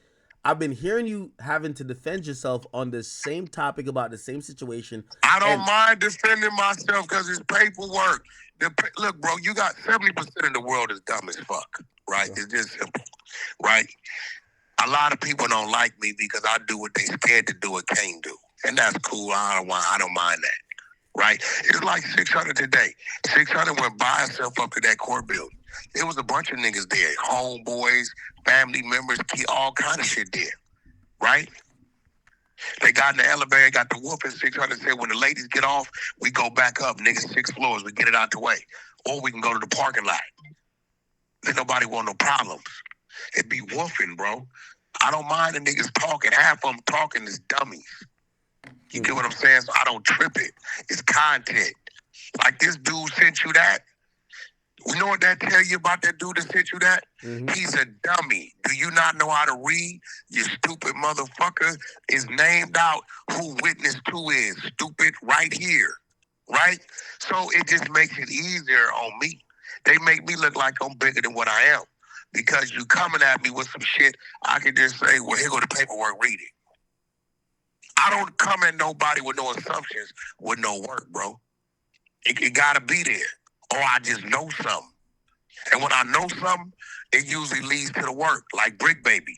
I've been hearing you having to defend yourself on the same topic about the same situation. I don't mind defending myself because it's paperwork. Look, bro, you got 70% of the world is dumb as fuck, right? It's just simple, right? A lot of people don't like me because I do what they scared to do or can't do. And that's cool. I don't mind that, right? It's like 600 today. 600 went by itself up to that court building. There was a bunch of niggas there, homeboys, family members, all kind of shit there, right? They got in the elevator, got the whooping. 600 said, when the ladies get off, we go back up. Niggas 6 floors, we get it out the way. Or we can go to the parking lot. Then nobody want no problems. It be woofing, bro. I don't mind the niggas talking. Half of them talking is dummies. You get what I'm saying? So I don't trip it. It's content. Like this dude sent you that. You know what that tell you about that dude that sent you that? Mm-hmm. He's a dummy. Do you not know how to read? You stupid motherfucker. Is named out who witness 2 is. Stupid right here. Right? So it just makes it easier on me. They make me look like I'm bigger than what I am. Because you coming at me with some shit, I can just say, well, here go the paperwork, read it. I don't come at nobody with no assumptions, with no work, bro. It gotta be there. Or I just know something. And when I know something, it usually leads to the work, like Brick Baby.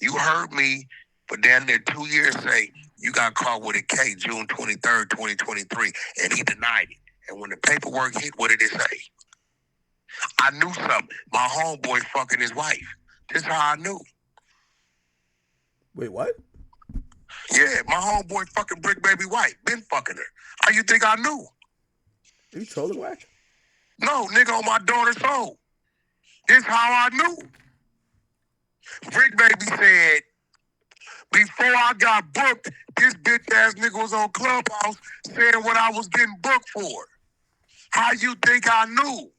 You heard me for damn near 2 years say, you got caught with a K June 23rd, 2023, and he denied it. And when the paperwork hit, what did it say? I knew something. My homeboy fucking his wife. This is how I knew. Wait, what? Yeah, my homeboy fucking Brick Baby wife. Been fucking her. How you think I knew? Are you trolling, Wack? No, nigga, on my daughter's soul. This how I knew. Brick Baby said, before I got booked, this bitch ass nigga was on Clubhouse saying what I was getting booked for. How you think I knew?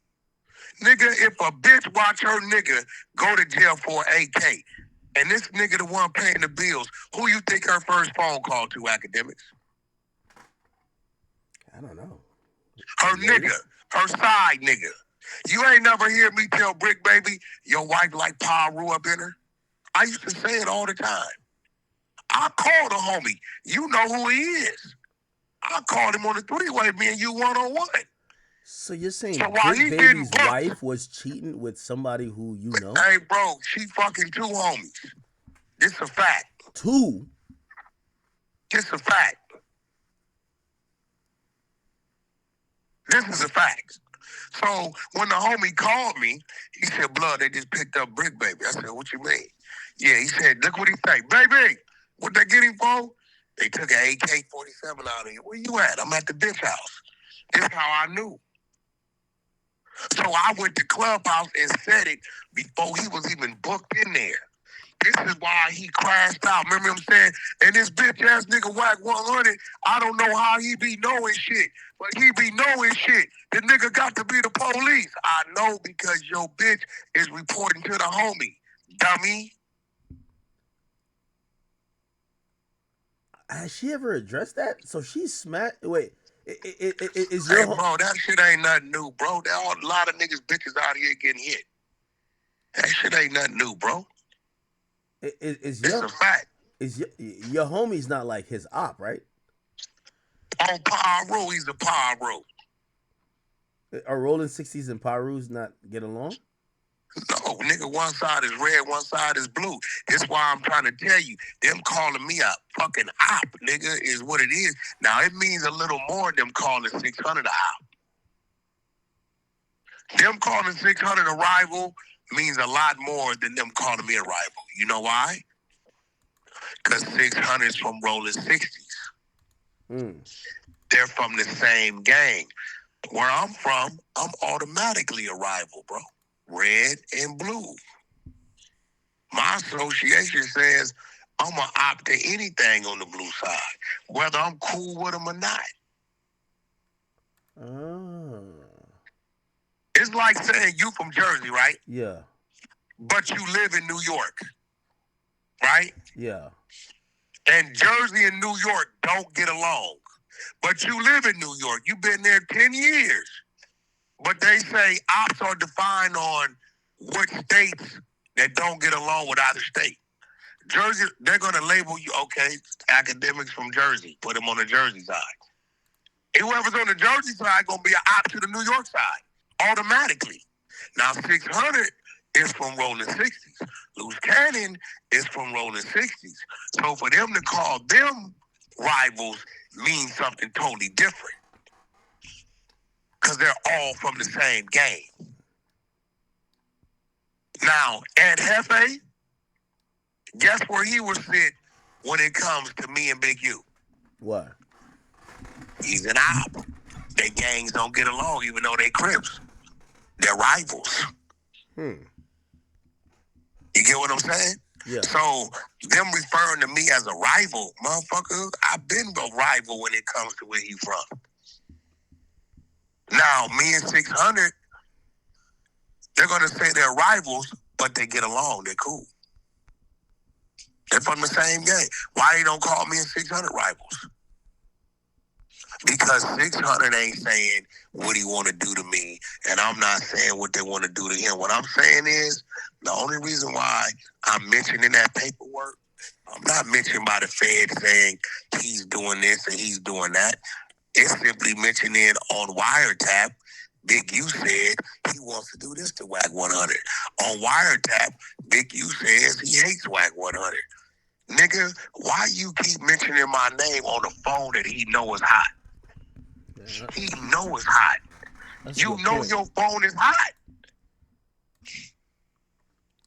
Nigga, if a bitch watch her nigga go to jail for AK, and this nigga the one paying the bills, who you think her first phone call to, Academics? I don't know. Her nigga, her side nigga. You ain't never hear me tell Brick Baby your wife like Paru up in her? I used to say it all the time. I called a homie. You know who he is. I called him on the three-way, me and you one-on-one. So you're saying So while Brick he Baby's getting wife was cheating with somebody who you know? Hey, bro, she fucking two homies. This a fact. Two? This a fact. This is a fact. So when the homie called me, he said, Blood, they just picked up Brick Baby. I said, what you mean? Yeah, he said, look what he say. Baby, what they getting for? They took an AK-47 out of here. Where you at? I'm at the bitch house. This is how I knew. So I went to Clubhouse and said it before he was even booked in there. This is why he crashed out. Remember what I'm saying? And this bitch ass nigga Wack100, I don't know how he be knowing shit, but he be knowing shit. The nigga got to be the police. I know because your bitch is reporting to the homie. Dummy. Has she ever addressed that? So she's smacked. Wait, is Hey, your bro, that shit ain't nothing new, bro. There are a lot of niggas, bitches out here getting hit. That shit ain't nothing new, bro. is It's your a fact. is your homie's not like his op, right? On Pyro, he's a Pyro. Are Rolling 60s and Pyros not get along? No, nigga, one side is red, one side is blue. That's why I'm trying to tell you, them calling me a fucking op, nigga, is what it is. Now, it means a little more than them calling 600 a op. Them calling 600 a rival means a lot more than them calling me a rival. You know why? Because 600 is from Rolling 60s. They're from the same gang. Where I'm from, I'm automatically a rival, bro. Red and blue. My association says I'm going to opt to anything on the blue side, whether I'm cool with them or not. Oh. It's like saying you from Jersey, right? Yeah. But you live in New York, right? Yeah. And Jersey and New York don't get along. But you live in New York. You've been there 10 years. But they say ops are defined on what states that don't get along with either state. Jersey, they're going to label you, okay, Akademiks from Jersey. Put them on the Jersey side. Whoever's on the Jersey side going to be an op to the New York side, automatically. Now, 600 is from Rolling 60s. Loose Cannon is from Rolling 60s. So for them to call them rivals means something totally different. Because they're all from the same gang. Now, Ed Hefe, guess where he will sit when it comes to me and Big U? What? He's an op. Their gangs don't get along even though they Crips. They're rivals. You get what I'm saying? Yeah. So them referring to me as a rival, motherfucker, I've been a rival when it comes to where he from. Now, me and 600, they're going to say they're rivals, but they get along. They're cool. They're from the same gang. Why they don't call me and 600 rivals? Because 600 ain't saying what he want to do to me, and I'm not saying what they want to do to him. What I'm saying is, the only reason why I'm mentioning that paperwork, I'm not mentioned by the Fed saying he's doing this and he's doing that. It's simply mentioning on wiretap, Big U said he wants to do this to Wack100. On wiretap, Big U says he hates Wack100. Nigga, why you keep mentioning my name on the phone that he know is hot? Yeah. He know it's hot. You know point. Your phone is hot.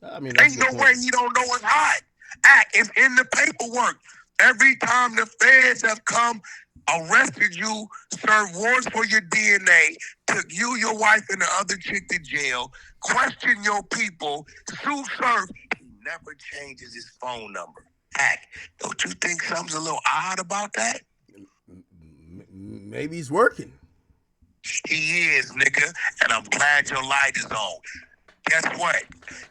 I mean, ain't no way he don't know it's hot. It's in the paperwork. Every time the feds have come, arrested you, served warrants for your DNA, took you, your wife, and the other chick to jail, question your people, sue, serve, he never changes his phone number. Act, don't you think something's a little odd about that? Maybe he's working. He is, nigga, and I'm glad your light is on. Guess what?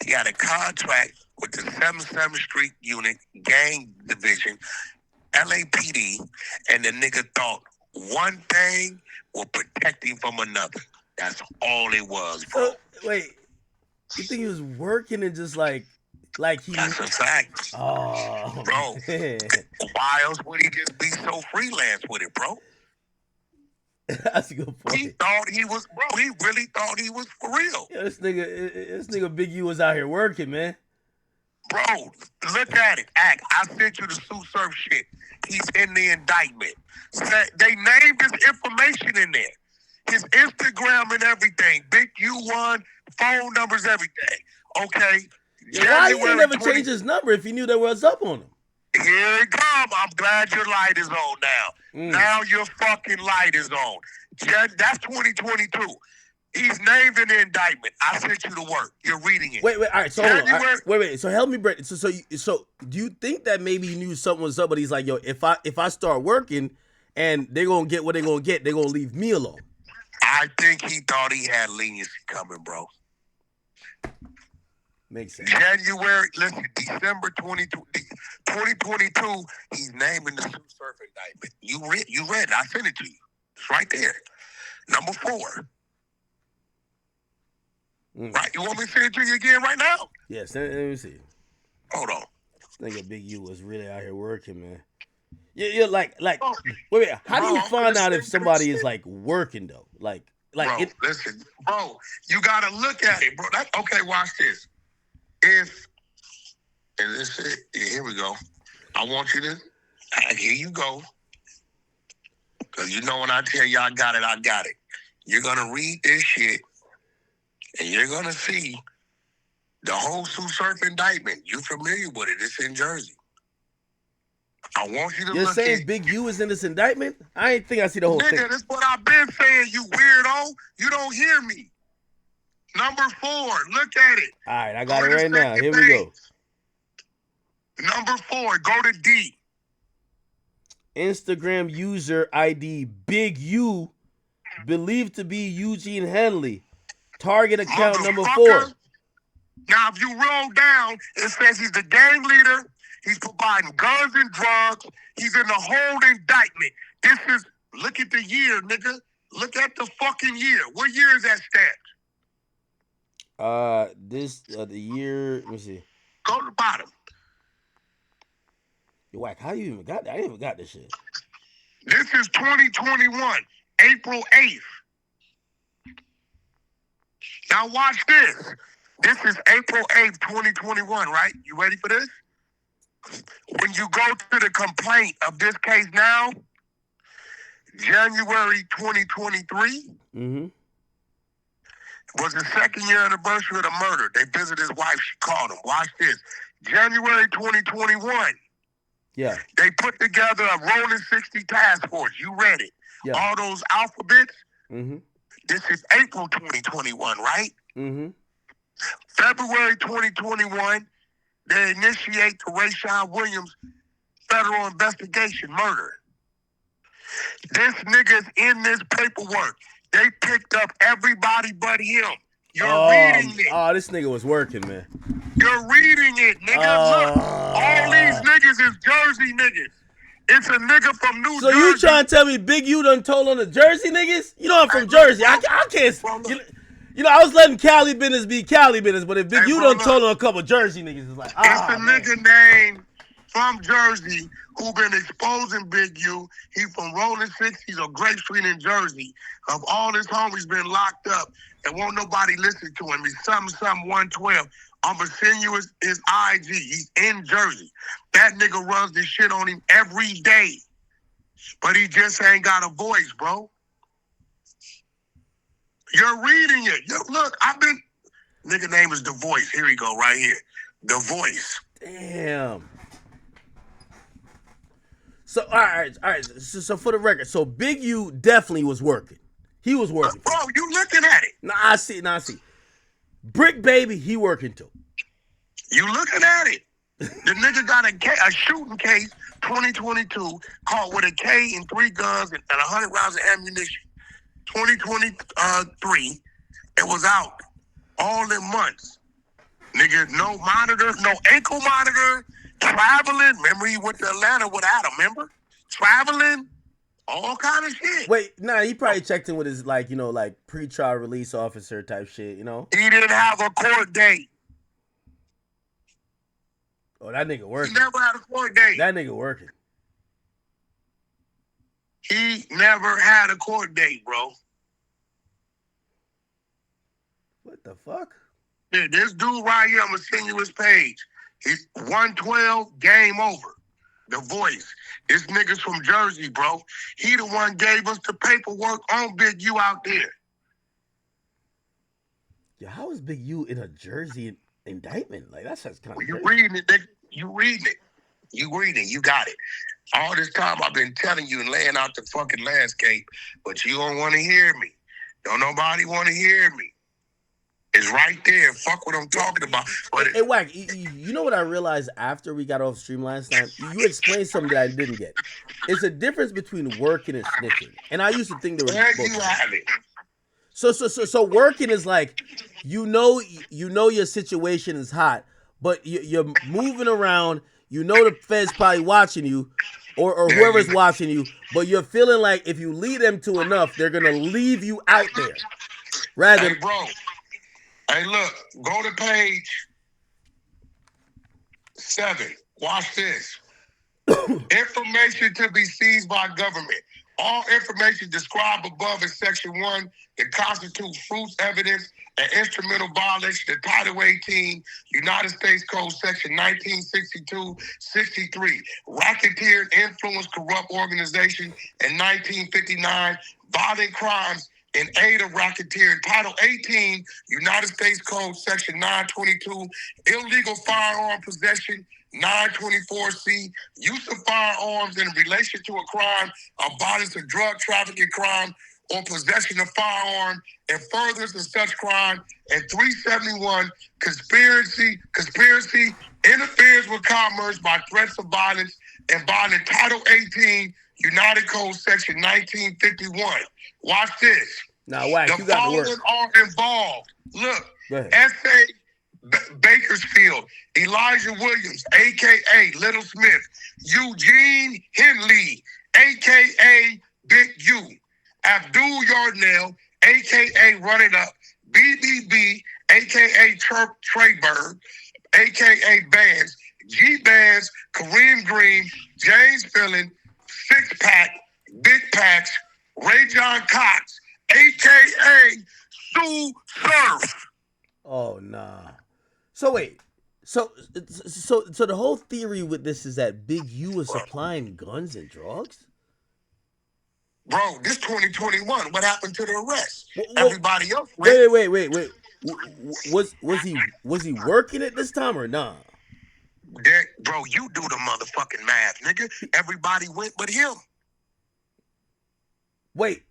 He had a contract with the 77th Street Unit Gang Division, LAPD, and the nigga thought one thing will protect him from another. That's all it was, bro. So, wait, you think he was working and just like he? That's a fact. Oh, bro. Man. Why else would he just be so freelance with it, bro? That's a good point. He thought he was, bro. He really thought he was for real. Yeah, this nigga Big U was out here working, man. Bro, look at it. Act. I sent you the Sue Surf shit. He's in the indictment. They named his information in there. His Instagram and everything. Big U1, phone numbers, everything. Okay. Yeah, why he never changed his number if he knew there was up on him? Here it come. I'm glad your light is on now. Now your fucking light is on. That's 2022. He's named in the indictment. I sent you the work. You're reading it. Wait. All right. So hold on. Right, wait. So help me break. So do you think that maybe he knew something was up, but he's like, yo, if I start working and they're gonna get what they're gonna get, they're gonna leave me alone. I think he thought he had leniency coming, bro. Makes sense. December 2022, he's naming the Sue Surf indictment. You read it. I sent it to you. It's right there. Number 4. Right? You want me to send it to you again right now? Yes. Let me see. Hold on. This nigga Big U was really out here working, man. You're like. Wait. How do you find out if somebody is like working though? Like. Bro, listen, bro. You gotta look at it, bro. Okay. Watch this. And this is it. Here we go. I want you to. Here you go. Because you know when I tell you I got it. You're gonna read this shit. And you're going to see the whole Sue Surf indictment. You're familiar with it. It's in Jersey. I want you to You're look saying Big U is in this indictment? I ain't think I see the whole thing. Nigga, that's what I've been saying, you weirdo. You don't hear me. Number 4, look at it. All right, I got it right now. Here we go. Number 4, go to D. Instagram user ID Big U, believed to be Eugene Henley. Target account number 4. Now, if you roll down, it says he's the gang leader. He's providing guns and drugs. He's in the whole indictment. Look at the year, nigga. Look at the fucking year. What year is that stamped? The year, let me see. Go to the bottom. Yo, Wack, how you even got that? I ain't even got this shit. This is 2021, April 8th. Now watch this. This is April 8th, 2021, right? You ready for this? When you go to the complaint of this case now, January 2023 was the 2nd year anniversary of the murder. They visited his wife. She called him. Watch this. January 2021. Yeah. They put together a rolling 60 task force. You read it. Yeah. All those alphabets. Mm-hmm. This is April 2021, right? Mm-hmm. February 2021, they initiate the Rayshawn Williams federal investigation murder. This nigga's in this paperwork. They picked up everybody but him. You're reading it. Oh, this nigga was working, man. You're reading it, nigga. Look, all these niggas is Jersey niggas. It's a nigga from New Jersey. So you trying to tell me Big U done told on the Jersey niggas? You know I'm from Jersey. I can't. You know, I was letting Cali business be Cali business, but if Big U done told on a couple Jersey niggas, it's like, it's a nigga named from Jersey who been exposing Big U. He from Rolling 60s or Grape Street in Jersey. Of all his homies been locked up and won't nobody listen to him. He's something 112. I'm going to send you his IG. He's in Jersey. That nigga runs this shit on him every day. But he just ain't got a voice, bro. You're reading it. Look, nigga name is The Voice. Here we go, right here. The Voice. Damn. So, all right. So for the record, so Big U definitely was working. He was working. Bro, you looking at it. I see. Brick Baby, he working too. You looking at it. The nigga got a shooting case, 2022, caught with a K and 3 guns and 100 rounds of ammunition. 2023, it was out all in months. Nigga, no monitor, no ankle monitor, traveling. Remember he went to Atlanta with Adam, remember? Traveling, all kind of shit. Wait, nah, he probably checked in with his, like, you know, like pre-trial release officer type shit, you know? He didn't have a court date. Oh, that nigga working. He never had a court date. That nigga working. He never had a court date, bro. What the fuck? Yeah, this dude right here, I'm going to send you his page. He's 112, game over. The Voice. This nigga's from Jersey, bro. He the one gave us the paperwork on Big U out there. Yeah, how is Big U in a Jersey indictment? Like, that's kind of You reading it, nigga. You reading it. You reading it. You got it. All this time I've been telling you and laying out the fucking landscape, but you don't want to hear me. Don't nobody want to hear me. It's right there. Fuck what I'm talking about. But hey, Wack, you know what I realized after we got off stream last time? You explained something that I didn't get. It's a difference between working and snitching. And I used to think there was both. You have it. So working is like, you know your situation is hot, but you're moving around. You know the Fed's probably watching you, or whoever's watching you, but you're feeling like if you lead them to enough, they're gonna leave you out there. Rather, hey, bro. Hey, look. Go to page 7. Watch this. Information to be seized by government. All information described above in Section 1 that constitutes fruits, evidence, and instrumental violation of Title 18, United States Code Section 1962-63, racketeer and influence corrupt organization, and 1959, violent crimes in aid of racketeering. Title 18, United States Code Section 922, illegal firearm possession, 924C, use of firearms in relation to a crime, abhorrence of drug trafficking crime, or possession of firearm, and furtherance of such crime, and 371, conspiracy interferes with commerce by threats of violence, and violent. Title 18, United Code Section 1951. Watch this. Now, Wack, the you got to work. following are involved. Look, S.A. Bakersfield, Elijah Williams, a.k.a. Little Smith, Eugene Henley, a.k.a. Big U, Abdul Yardnell, a.k.a. Run It Up, BBB, a.k.a. Treyberg, a.k.a. Bands, G Bands, Kareem Green, James Fillin, Six Pack, Big Packs, Ray John Cox, a.k.a. Sue Surf. Oh, nah. So wait, so the whole theory with this is that Big U is supplying guns and drugs? Bro, this 2021. What happened to the arrest? Everybody else. Wait. Was he working at this time or nah? Bro, you do the motherfucking math, nigga. Everybody went but him. Wait,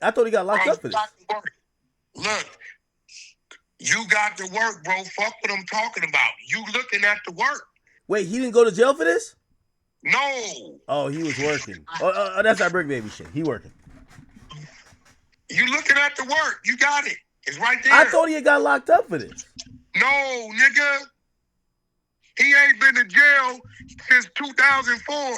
I thought he got locked up for this. Look. You got to work, bro. Fuck what I'm talking about. You looking at the work. Wait, he didn't go to jail for this? No. Oh, he was working. Oh, that's our brick baby shit. He working. You looking at the work. You got it. It's right there. I thought he had got locked up for this. No, nigga. He ain't been to jail since 2004.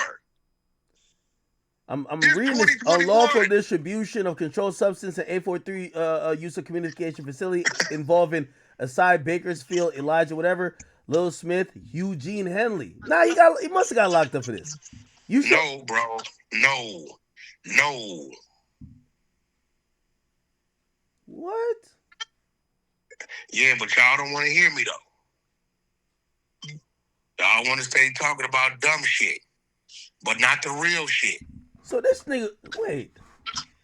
I'm reading this. Unlawful distribution of controlled substance and 843 use of communication facility involving Asai Bakersfield, Elijah, whatever, Lil Smith, Eugene Henley. Nah, he must have got locked up for this. No, bro. No. What? Yeah, but y'all don't want to hear me though. Y'all want to stay talking about dumb shit, but not the real shit. So this nigga, wait.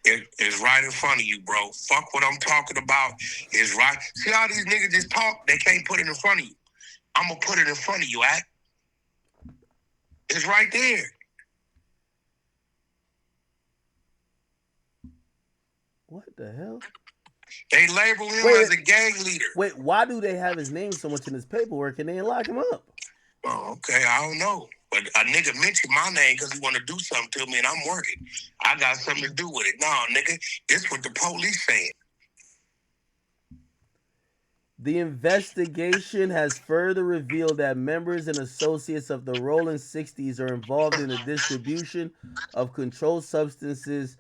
It's right in front of you, bro. Fuck what I'm talking about. It's right. See how these niggas just talk? They can't put it in front of you. I'm going to put it in front of you, Act. It's right there. What the hell? They label him as a gang leader. Wait, why do they have his name so much in his paperwork and they ain't lock him up? Oh, okay, I don't know. But a nigga mentioned my name because he want to do something to me and I'm working. I got something to do with it. No, nigga, this what the police saying. The investigation has further revealed that members and associates of the Rolling 60s are involved in the distribution of controlled substances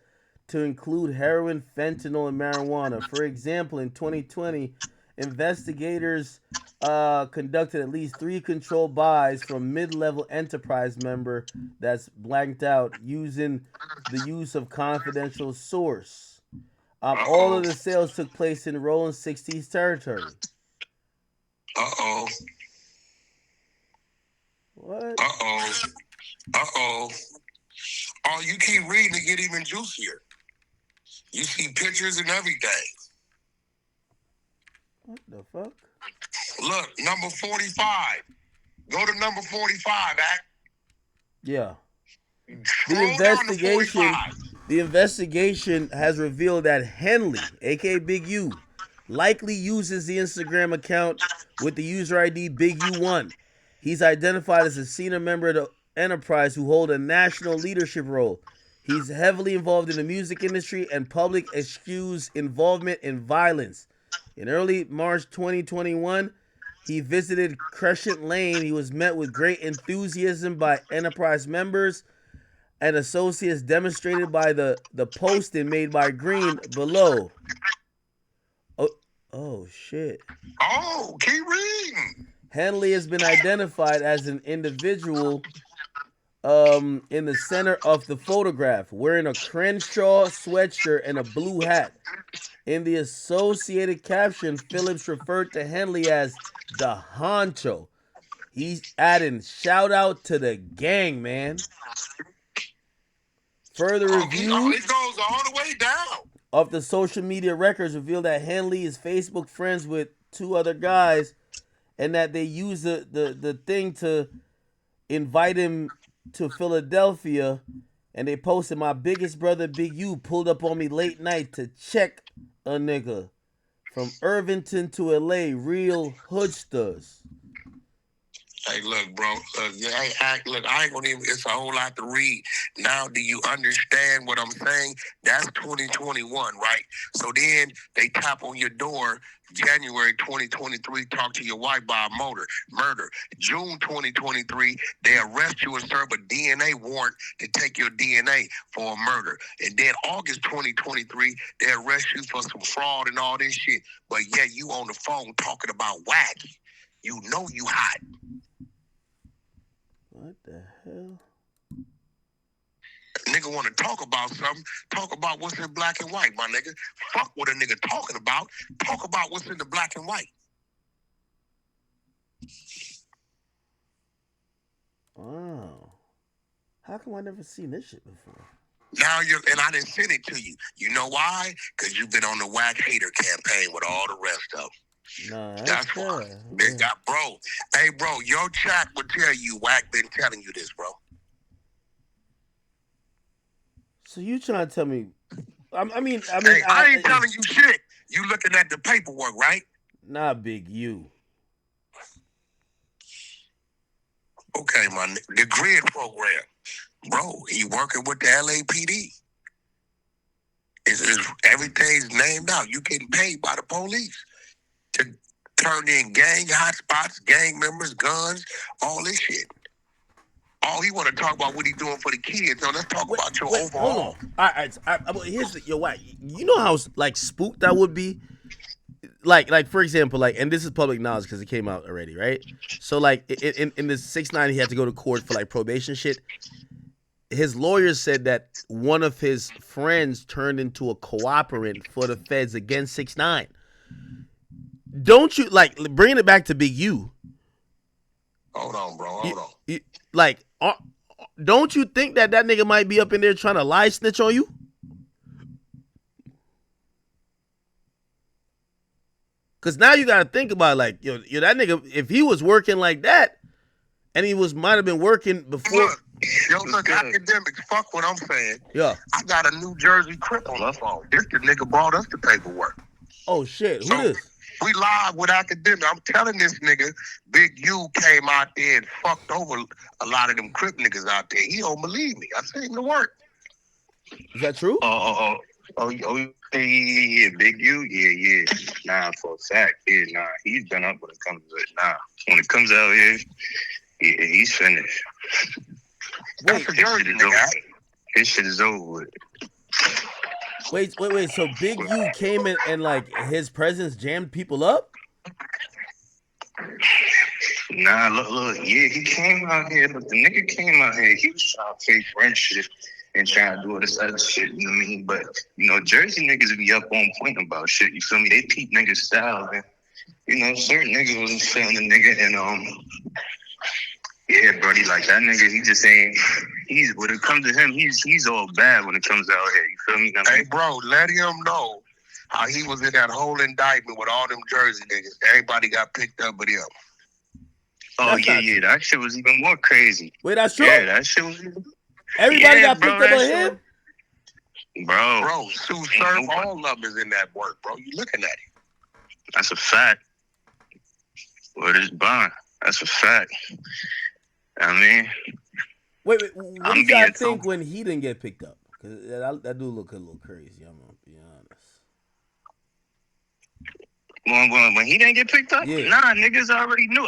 to include heroin, fentanyl, and marijuana. For example, in 2020, investigators conducted at least 3 controlled buys from mid-level enterprise member that's blanked out using the use of confidential source. All of the sales took place in Rolling 60s territory. Uh-oh. What? Uh-oh. Oh, you keep reading to get even juicier. You see pictures and everything. What the fuck? Look, number 45. Go to number 45, Act. Yeah. The investigation has revealed that Henley, aka Big U, likely uses the Instagram account with the user ID Big U1. He's identified as a senior member of the enterprise who hold a national leadership role. He's heavily involved in the music industry and public excuse involvement in violence. In early March 2021, he visited Crescent Lane. He was met with great enthusiasm by enterprise members and associates, demonstrated by the posting made by Green below. Oh shit. Oh, keep reading. Henley has been identified as an individual in the center of the photograph, wearing a Crenshaw sweatshirt and a blue hat. In the associated caption, Phillips referred to Henley as the honcho. He's adding, shout out to the gang, man. Further review it goes all the way down of the social media records reveal that Henley is Facebook friends with 2 other guys and that they use the thing to invite him to Philadelphia, and they posted, my biggest brother Big U pulled up on me late night to check a nigga from Irvington to LA, real hoodsters. Hey, look, bro. I ain't gonna even. It's a whole lot to read. Now, do you understand what I'm saying? That's 2021, right? So then they tap on your door, January 2023. Talk to your wife by a murder. June 2023, they arrest you and serve a DNA warrant to take your DNA for a murder. And then August 2023, they arrest you for some fraud and all this shit. But yeah, you on the phone talking about Wack. You know you hot. What the hell? Nigga want to talk about something. Talk about what's in black and white, my nigga. Fuck what a nigga talking about. Talk about what's in the black and white. Wow. How come I never seen this shit before? Now and I didn't send it to you. You know why? Because you've been on the Wack100 campaign with all the rest of them. Nah, that's why. Yeah. Bro, hey, bro, your chat will tell you Wack been telling you this, bro. So you trying to tell me? I mean, hey, I ain't telling you shit. You looking at the paperwork, right? Not Big U. Okay, the grid program, bro. He working with the LAPD. Everything's named out. You getting paid by the police to turn in gang hotspots, gang members, guns, all this shit. All he want to talk about what he doing for the kids. So let's talk about your overall. Hold on. All right. Here's your Wack. You know how like spooked that would be. Like for example, like, and this is public knowledge because it came out already, right? So like in the 6ix9ine, he had to go to court for like probation shit. His lawyers said that one of his friends turned into a cooperant for the feds against 6ix9ine. Don't you like bringing it back to Big U? Hold on, bro. Hold on. Don't you think that nigga might be up in there trying to lie snitch on you? Because now you got to think about like, yo, that nigga, if he was working like that, and he might have been working before. Look, Akademiks, fuck what I'm saying. Yeah. I got a New Jersey Crip on the phone. This the nigga brought us the paperwork. Oh shit, who So this? we live with Akademiks. I'm telling this nigga, Big U came out there and fucked over a lot of them Crip niggas out there. He don't believe me. I sent him to work. Is that true? Yeah, Big U, yeah. Nah, for a fact, nah, he's done up when it comes to it. Nah, when it comes out here, he's finished. Wait, His shit is over with. wait. So Big U came in and like his presence jammed people up? Nah, look, yeah, he came out here, but the nigga came out here, he was trying to fake friendship and trying to do all this other shit, you know what I mean? But, you know, Jersey niggas be up on point about shit, you feel me? They peep niggas style, and, you know, certain niggas wasn't feeling the nigga, and, yeah, buddy, like that nigga, he just ain't, when it comes to him, he's all bad when it comes out here, you feel me? Hey, bro, let him know how he was in that whole indictment with all them Jersey niggas. Everybody got picked up with him. Oh, yeah, that shit was even more crazy. Wait, that's true? Yeah, that shit was even... Everybody got picked up on him? Bro, Sue Surf, all of them is in that work, bro. You looking at it. That's a fact. What is bond? That's a fact. I mean... Wait, what did y'all think when he didn't get picked up? Because that do look a little crazy, I'm going to be honest. When he didn't get picked up? Yeah. Nah, niggas already knew.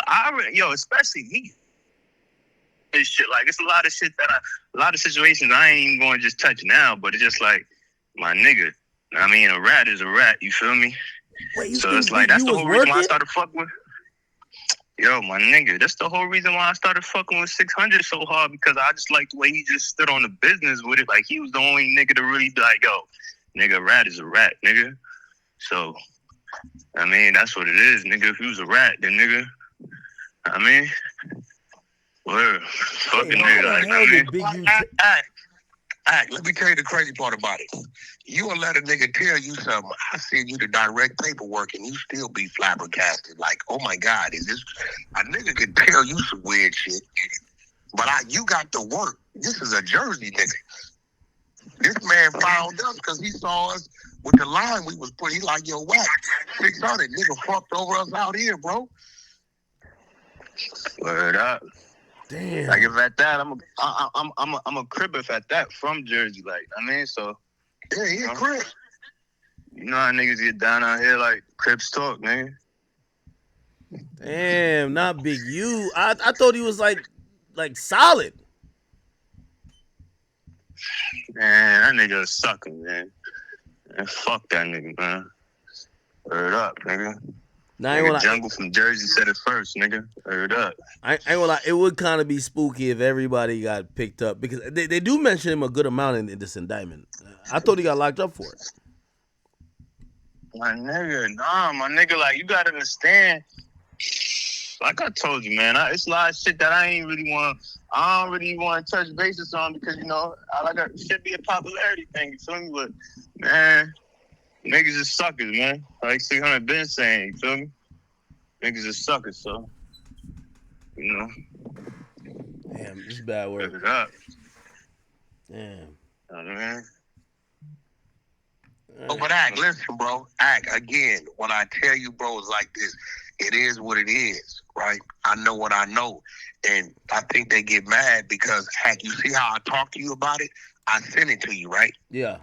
Especially me. It's shit like, it's a lot of shit a lot of situations I ain't even going to just touch now, but it's just like, my nigga. I mean, a rat is a rat, you feel me? Wait, so it's like, that's the whole reason why I started fucking with... Yo, my nigga, that's the whole reason why I started fucking with 600 so hard, because I just like the way he just stood on the business with it. Like, he was the only nigga to really be like, yo, nigga, a rat is a rat, nigga. So, I mean, that's what it is, nigga. If he was a rat, then nigga, I mean, word, fucking nigga. Like, I mean, let me tell you the crazy part about it. You will let a nigga tell you something. I send you the direct paperwork and you still be flabbergasted. Like, oh my God, is this... A nigga can tell you some weird shit, but you got to work. This is a Jersey nigga. This man found us because he saw us with the line we was putting. He like, yo, Wack100, nigga fucked over us out here, bro. Word up. Damn. Like, if at that, I'm a crib if at that from Jersey, like, I mean, so. Yeah, he a crib. You know how niggas get down out here like Crips talk, nigga. Damn, not Big U. I thought he was like solid. Man, that nigga a sucker, man. Fuck that nigga, man. Word up, nigga. Now, nigga, Jungle from Jersey said it first, nigga. Word up. I ain't gonna lie, it would kind of be spooky if everybody got picked up, because they do mention him a good amount in this indictment. I thought he got locked up for it. My nigga, like, you gotta understand. Like I told you, man, it's a lot of shit that I don't really want to touch bases on, because, you know, it should be a popularity thing, you feel me? But, man, niggas is suckers, man. Like 600 been saying, you feel me? Niggas is suckers, so, you know. Damn, this is bad work. Pick it up. Damn. Man. Oh, but listen, bro. Again, when I tell you, bro, it's like this. It is what it is, right? I know what I know. And I think they get mad because, you see how I talked to you about it? I sent it to you, right? Yeah.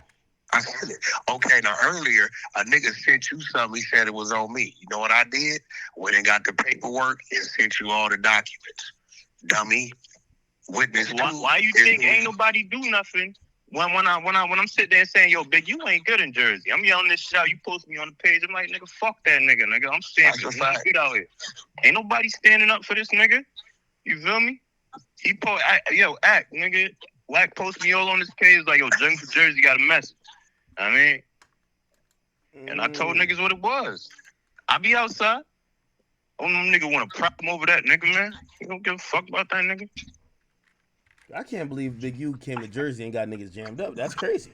I sent it. Okay, now earlier, a nigga sent you something. He said it was on me. You know what I did? Went and got the paperwork and sent you all the documents. Dummy. Witness. Why you think ain't nobody do nothing? When I'm sitting there saying, yo, Big, you ain't good in Jersey. I'm yelling this shit out. You post me on the page. I'm like, nigga, fuck that nigga. I'm standing good out here. Ain't nobody standing up for this nigga. You feel me? Nigga. Wack post me all on this page like, yo, Jungle for Jersey got a message. I mean, and I told niggas what it was. I be outside. Oh, no nigga want to prop him over that nigga, man. You don't give a fuck about that nigga. I can't believe Big U came to Jersey and got niggas jammed up. That's crazy.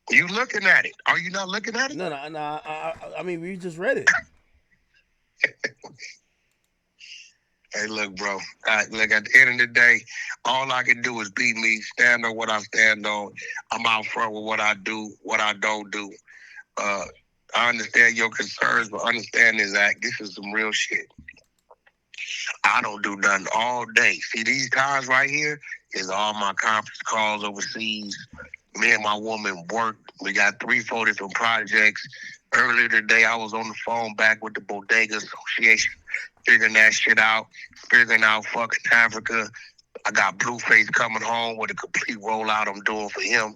You looking at it? Are you not looking at it? No. I mean, we just read it. Hey, look, bro. Look, at the end of the day, all I can do is be me, stand on what I stand on. I'm out front with what I do, what I don't do. I understand your concerns, but understand this, Zach, this is some real shit. I don't do nothing all day. See, these times right here is all my conference calls overseas. Me and my woman work. We got 3-4 different projects. Earlier today, I was on the phone back with the Bodega Association, figuring that shit out, figuring out fucking Africa. I got Blueface coming home with a complete rollout I'm doing for him,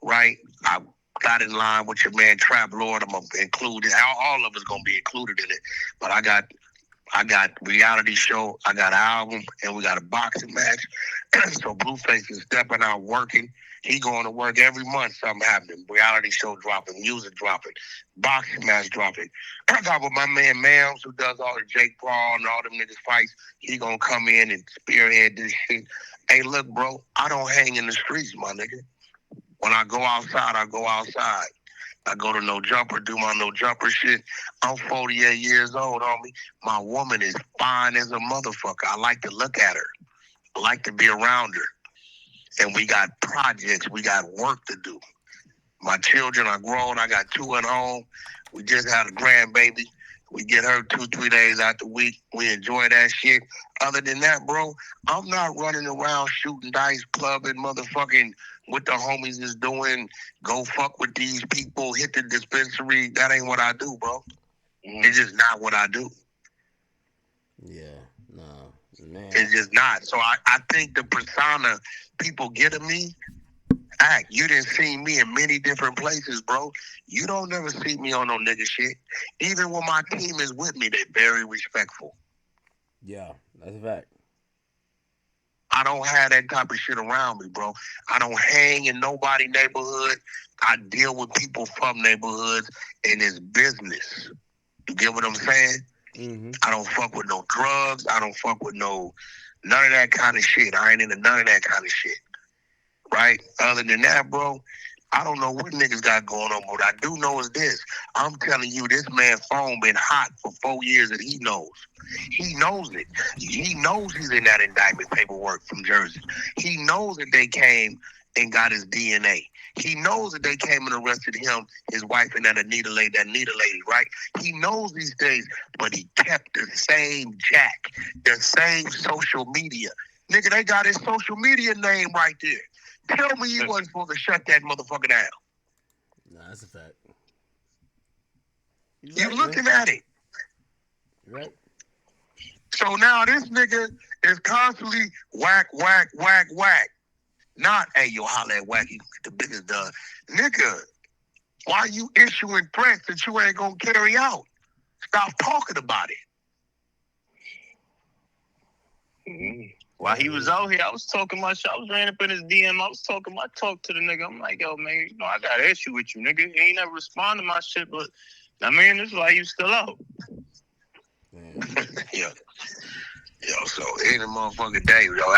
right? I got in line with your man Trap Lord. I'm gonna include it. All of us gonna be included in it. But I got reality show, I got an album, and we got a boxing match. So Blueface is stepping out working. He going to work every month, something happening. Reality show dropping, music dropping, boxing match dropping. I got with my man Mams, who does all the Jake Paul and all them niggas fights. He gonna come in and spearhead this shit. Hey, look, bro, I don't hang in the streets, my nigga. When I go outside, I go outside. I go to no jumper, do my no jumper shit. I'm 48 years old, homie. My woman is fine as a motherfucker. I like to look at her. I like to be around her. And we got projects. We got work to do. My children are grown. I got 2 at home. We just had a grandbaby. We get her 2-3 days out the week. We enjoy that shit. Other than that, bro, I'm not running around shooting dice, clubbing, motherfucking what the homies is doing. Go fuck with these people, hit the dispensary. That ain't what I do, bro. It's just not what I do. Yeah, no, man. It's just not. So I think the persona people get of me, you didn't see me in many different places, bro. You don't never see me on no nigga shit. Even when my team is with me, they're very respectful. Yeah, that's a fact. I don't have that type of shit around me, bro. I don't hang in nobody's neighborhood. I deal with people from neighborhoods, and it's business. You get what I'm saying? Mm-hmm. I don't fuck with no drugs. I don't fuck with none of that kind of shit. I ain't into none of that kind of shit. Right? Other than that, bro, I don't know what niggas got going on. What I do know is this. I'm telling you, this man's phone been hot for 4 years, and he knows. He knows it. He knows he's in that indictment paperwork from Jersey. He knows that they came and got his DNA. He knows that they came and arrested him, his wife, and that Anita lady, right? He knows these things, but he kept the same jack, the same social media. Nigga, they got his social media name right there. Tell me you wasn't supposed to shut that motherfucker down. Nah, that's a fact. You looking at it. Right. So now this nigga is constantly whack, whack, whack, whack. Not, hey, yo, holla at Wack, you get the business done. Nigga, why you issuing threats that you ain't gonna carry out? Stop talking about it. Mm-hmm. While he was out here, I was talking my shit. I was ran up in his DM. I was talking my talk to the nigga. I'm like, yo, man, you know, I got an issue with you, nigga. He ain't never respond to my shit, but I mean, this is why you still out. Yeah. Yo, so any motherfucking day, yo,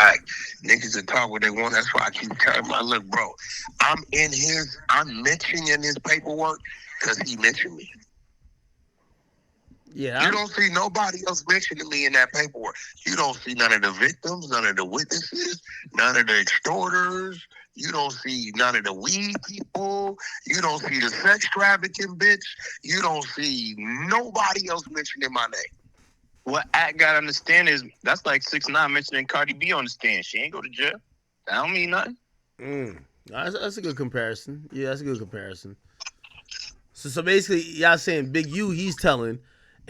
niggas can talk what they want. That's why I keep telling my look, bro. I'm mentioning his paperwork because he mentioned me. Yeah. You don't see nobody else mentioning me in that paperwork. You don't see none of the victims, none of the witnesses, none of the extorters. You don't see none of the weed people. You don't see the sex trafficking bitch. You don't see nobody else mentioning my name. What I gotta understand is that's like 6ix9ine mentioning Cardi B on the stand. She ain't go to jail. That don't mean nothing. That's a good comparison. Yeah, that's a good comparison. So basically, y'all saying Big U, he's telling,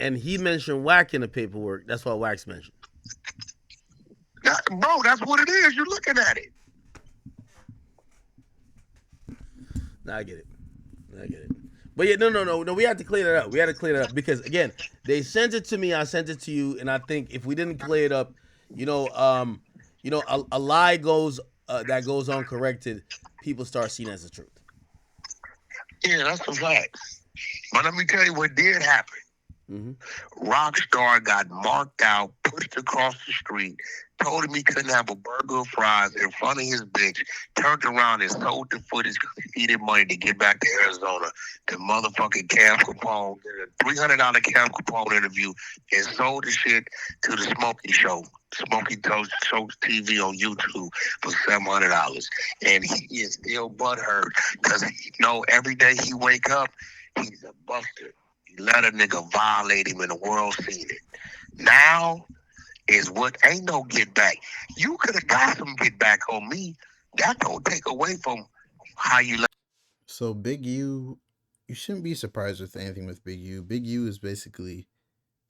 and he mentioned Wack in the paperwork. That's why Wack's mentioned. Bro, that's what it is. You're looking at it. Nah, I get it. But yeah, no. We had to clear that up. Because again, they sent it to me. I sent it to you, and I think if we didn't clear it up, a lie goes that goes uncorrected. People start seeing it as the truth. Yeah, that's a fact. But let me tell you what did happen. Mm-hmm. Rockstar got marked out, pushed across the street, told him he couldn't have a burger or fries in front of his bitch, turned around and sold the footage because he needed money to get back to Arizona. The motherfucking Cam Capone did a $300 Cam Capone interview and sold the shit to the Smokey Show. Smokey Toast TV on YouTube for $700. And he is still butthurt because every day he wake up, He's a buster. He let a nigga violate him and the world seen it. Now is what ain't no get back. You could have got some get back on me. That don't take away from how you let. So Big U, you shouldn't be surprised with anything with Big U. Big U is basically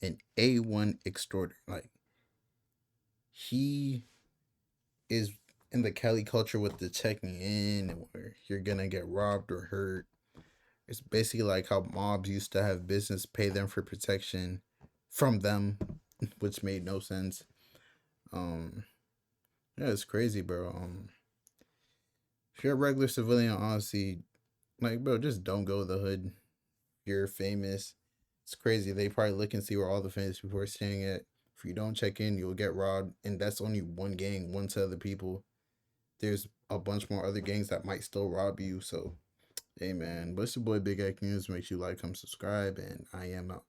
an A1 extorter. Like, he is in the Cali culture with the checking in where you're gonna get robbed or hurt. It's basically like how mobs used to have business pay them for protection from them, which made no sense. Um, yeah, it's crazy, bro. If you're a regular civilian, honestly, like, bro, just don't go to the hood. You're famous. It's crazy. They probably look and see where all the famous people are staying at. If you don't check in, you'll get robbed. And that's only one gang, one set of the people. There's a bunch more other gangs that might still rob you. So, hey, man. But it's your boy Big Akademiks. Make sure you like, come subscribe. And I am out.